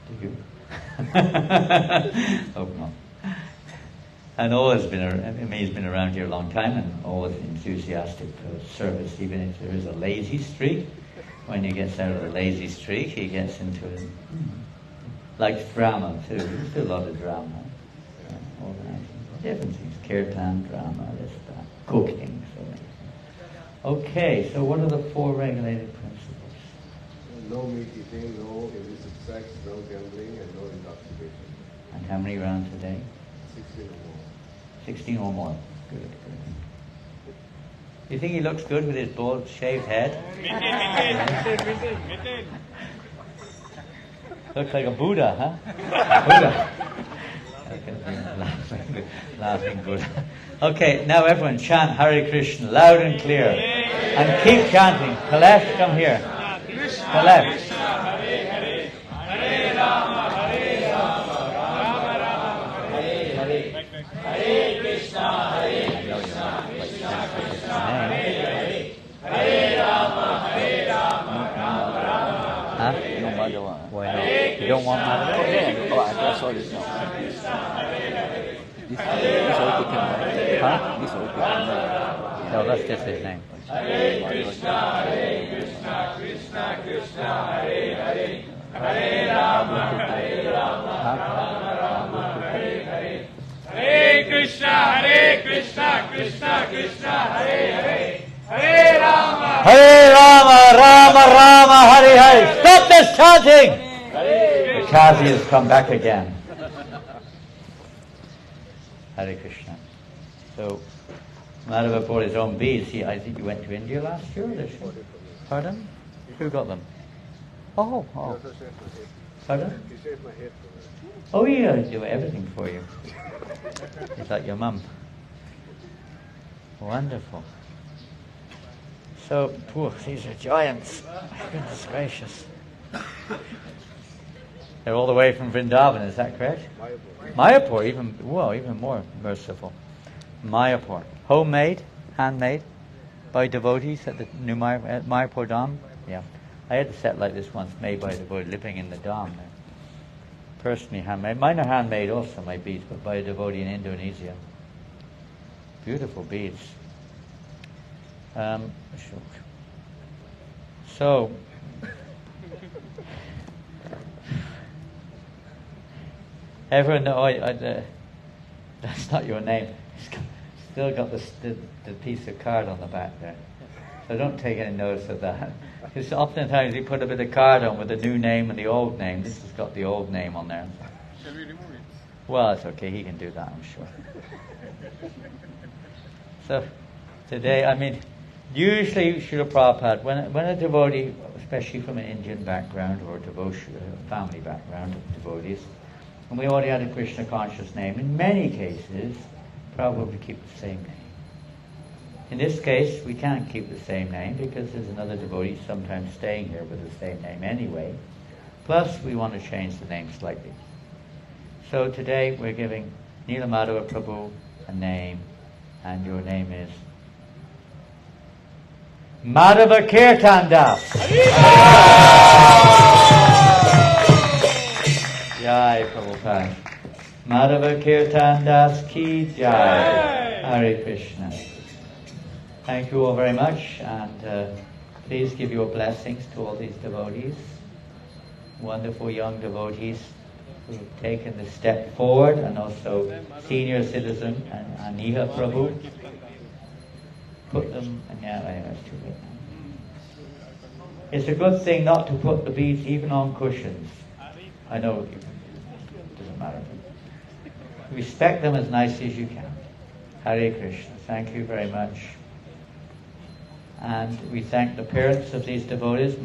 Do you? Hope not. And always he's been around here a long time and always enthusiastic for service, even if there is a lazy streak. When he gets out of the lazy streak, he gets into it. Likes drama too. There's still a lot of drama. Organizing different things. Kirtan, drama, this, that, cooking, so many things. Okay, so what are the 4 regulated principles?
No meat eating, no illicit sex, no gambling, and no intoxication.
And how many rounds a day?
16 or more.
16 or more. Good, good. You think he looks good with his bald, shaved head?
Maintain.
Looks like a Buddha, huh? Buddha. Okay, laughing Buddha. Okay, now everyone chant Hare Krishna loud and clear. And keep chanting. Kalesh, come here. Kalesh.
Hare Rama, Hare Rama, Rama Rama, Hare Hare. Hare Krishna, Krishna Krishna, Hare Hare. Hare Rama, Rama Rama,
Huh?
Hare
no matter what.
Why not? You don't want Madhava?
Oh, I saw this now.
Krishna, Hare Hare.
This
Huh? No, that's just his name.
Hare Krishna, Krishna Krishna, Hare Hare, Hare Rama, Rama Rama, Hare Hare. Hare Krishna, Krishna Krishna, Hare Hare, Hare Rama,
Rama Rama, Hare Hare. Stop this chanting! The Kazi has come back again. Hare Krishna. So, Madhava bought his own beads. I think you went to India last year, this year. Pardon? Who got them? Oh. Pardon?
He shaved my head for me.
Oh, yeah, he'll do everything for you. Is that your mum? Wonderful. So, these are giants. Goodness gracious. They're all the way from Vrindavan, is that correct? Mayapur, even more merciful. Mayapur. Homemade, handmade, by devotees at the new Mayapur Dham. Yeah. I had a set like this once, made by a devotee living in the Dham there. Personally handmade. Mine are handmade also, my beads, but by a devotee in Indonesia. Beautiful beads. So, everyone know, that's not your name. Still got the piece of card on the back there. So don't take any notice of that. Because oftentimes you put a bit of card on with the new name and the old name. This has got the old name on there.
Shall we remove it?
Well, it's okay. He can do that, I'm sure. So today, usually Srila Prabhupada, when a devotee, especially from an Indian background or a family background of devotees, and we already had a Krishna conscious name, in many cases, Prabhupada would keep the same name. In this case, we can't keep the same name because there's another devotee sometimes staying here with the same name anyway. Plus, we want to change the name slightly. So today, we're giving Nilamadhava Prabhu a name, and your name is Madhava Kirtan Das. Jai Prabhupada. Madhava Kirtan Das ki Jai. Hare Krishna. Thank you all very much, and please give your blessings to all these devotees, wonderful young devotees who have taken the step forward, and also senior citizen and Aniha Prabhu. Put them, and yeah, it's too late now. It's a good thing not to put the beads even on cushions. I know it doesn't matter. Respect them as nicely as you can. Hare Krishna. Thank you very much. And we thank the parents of these devotees.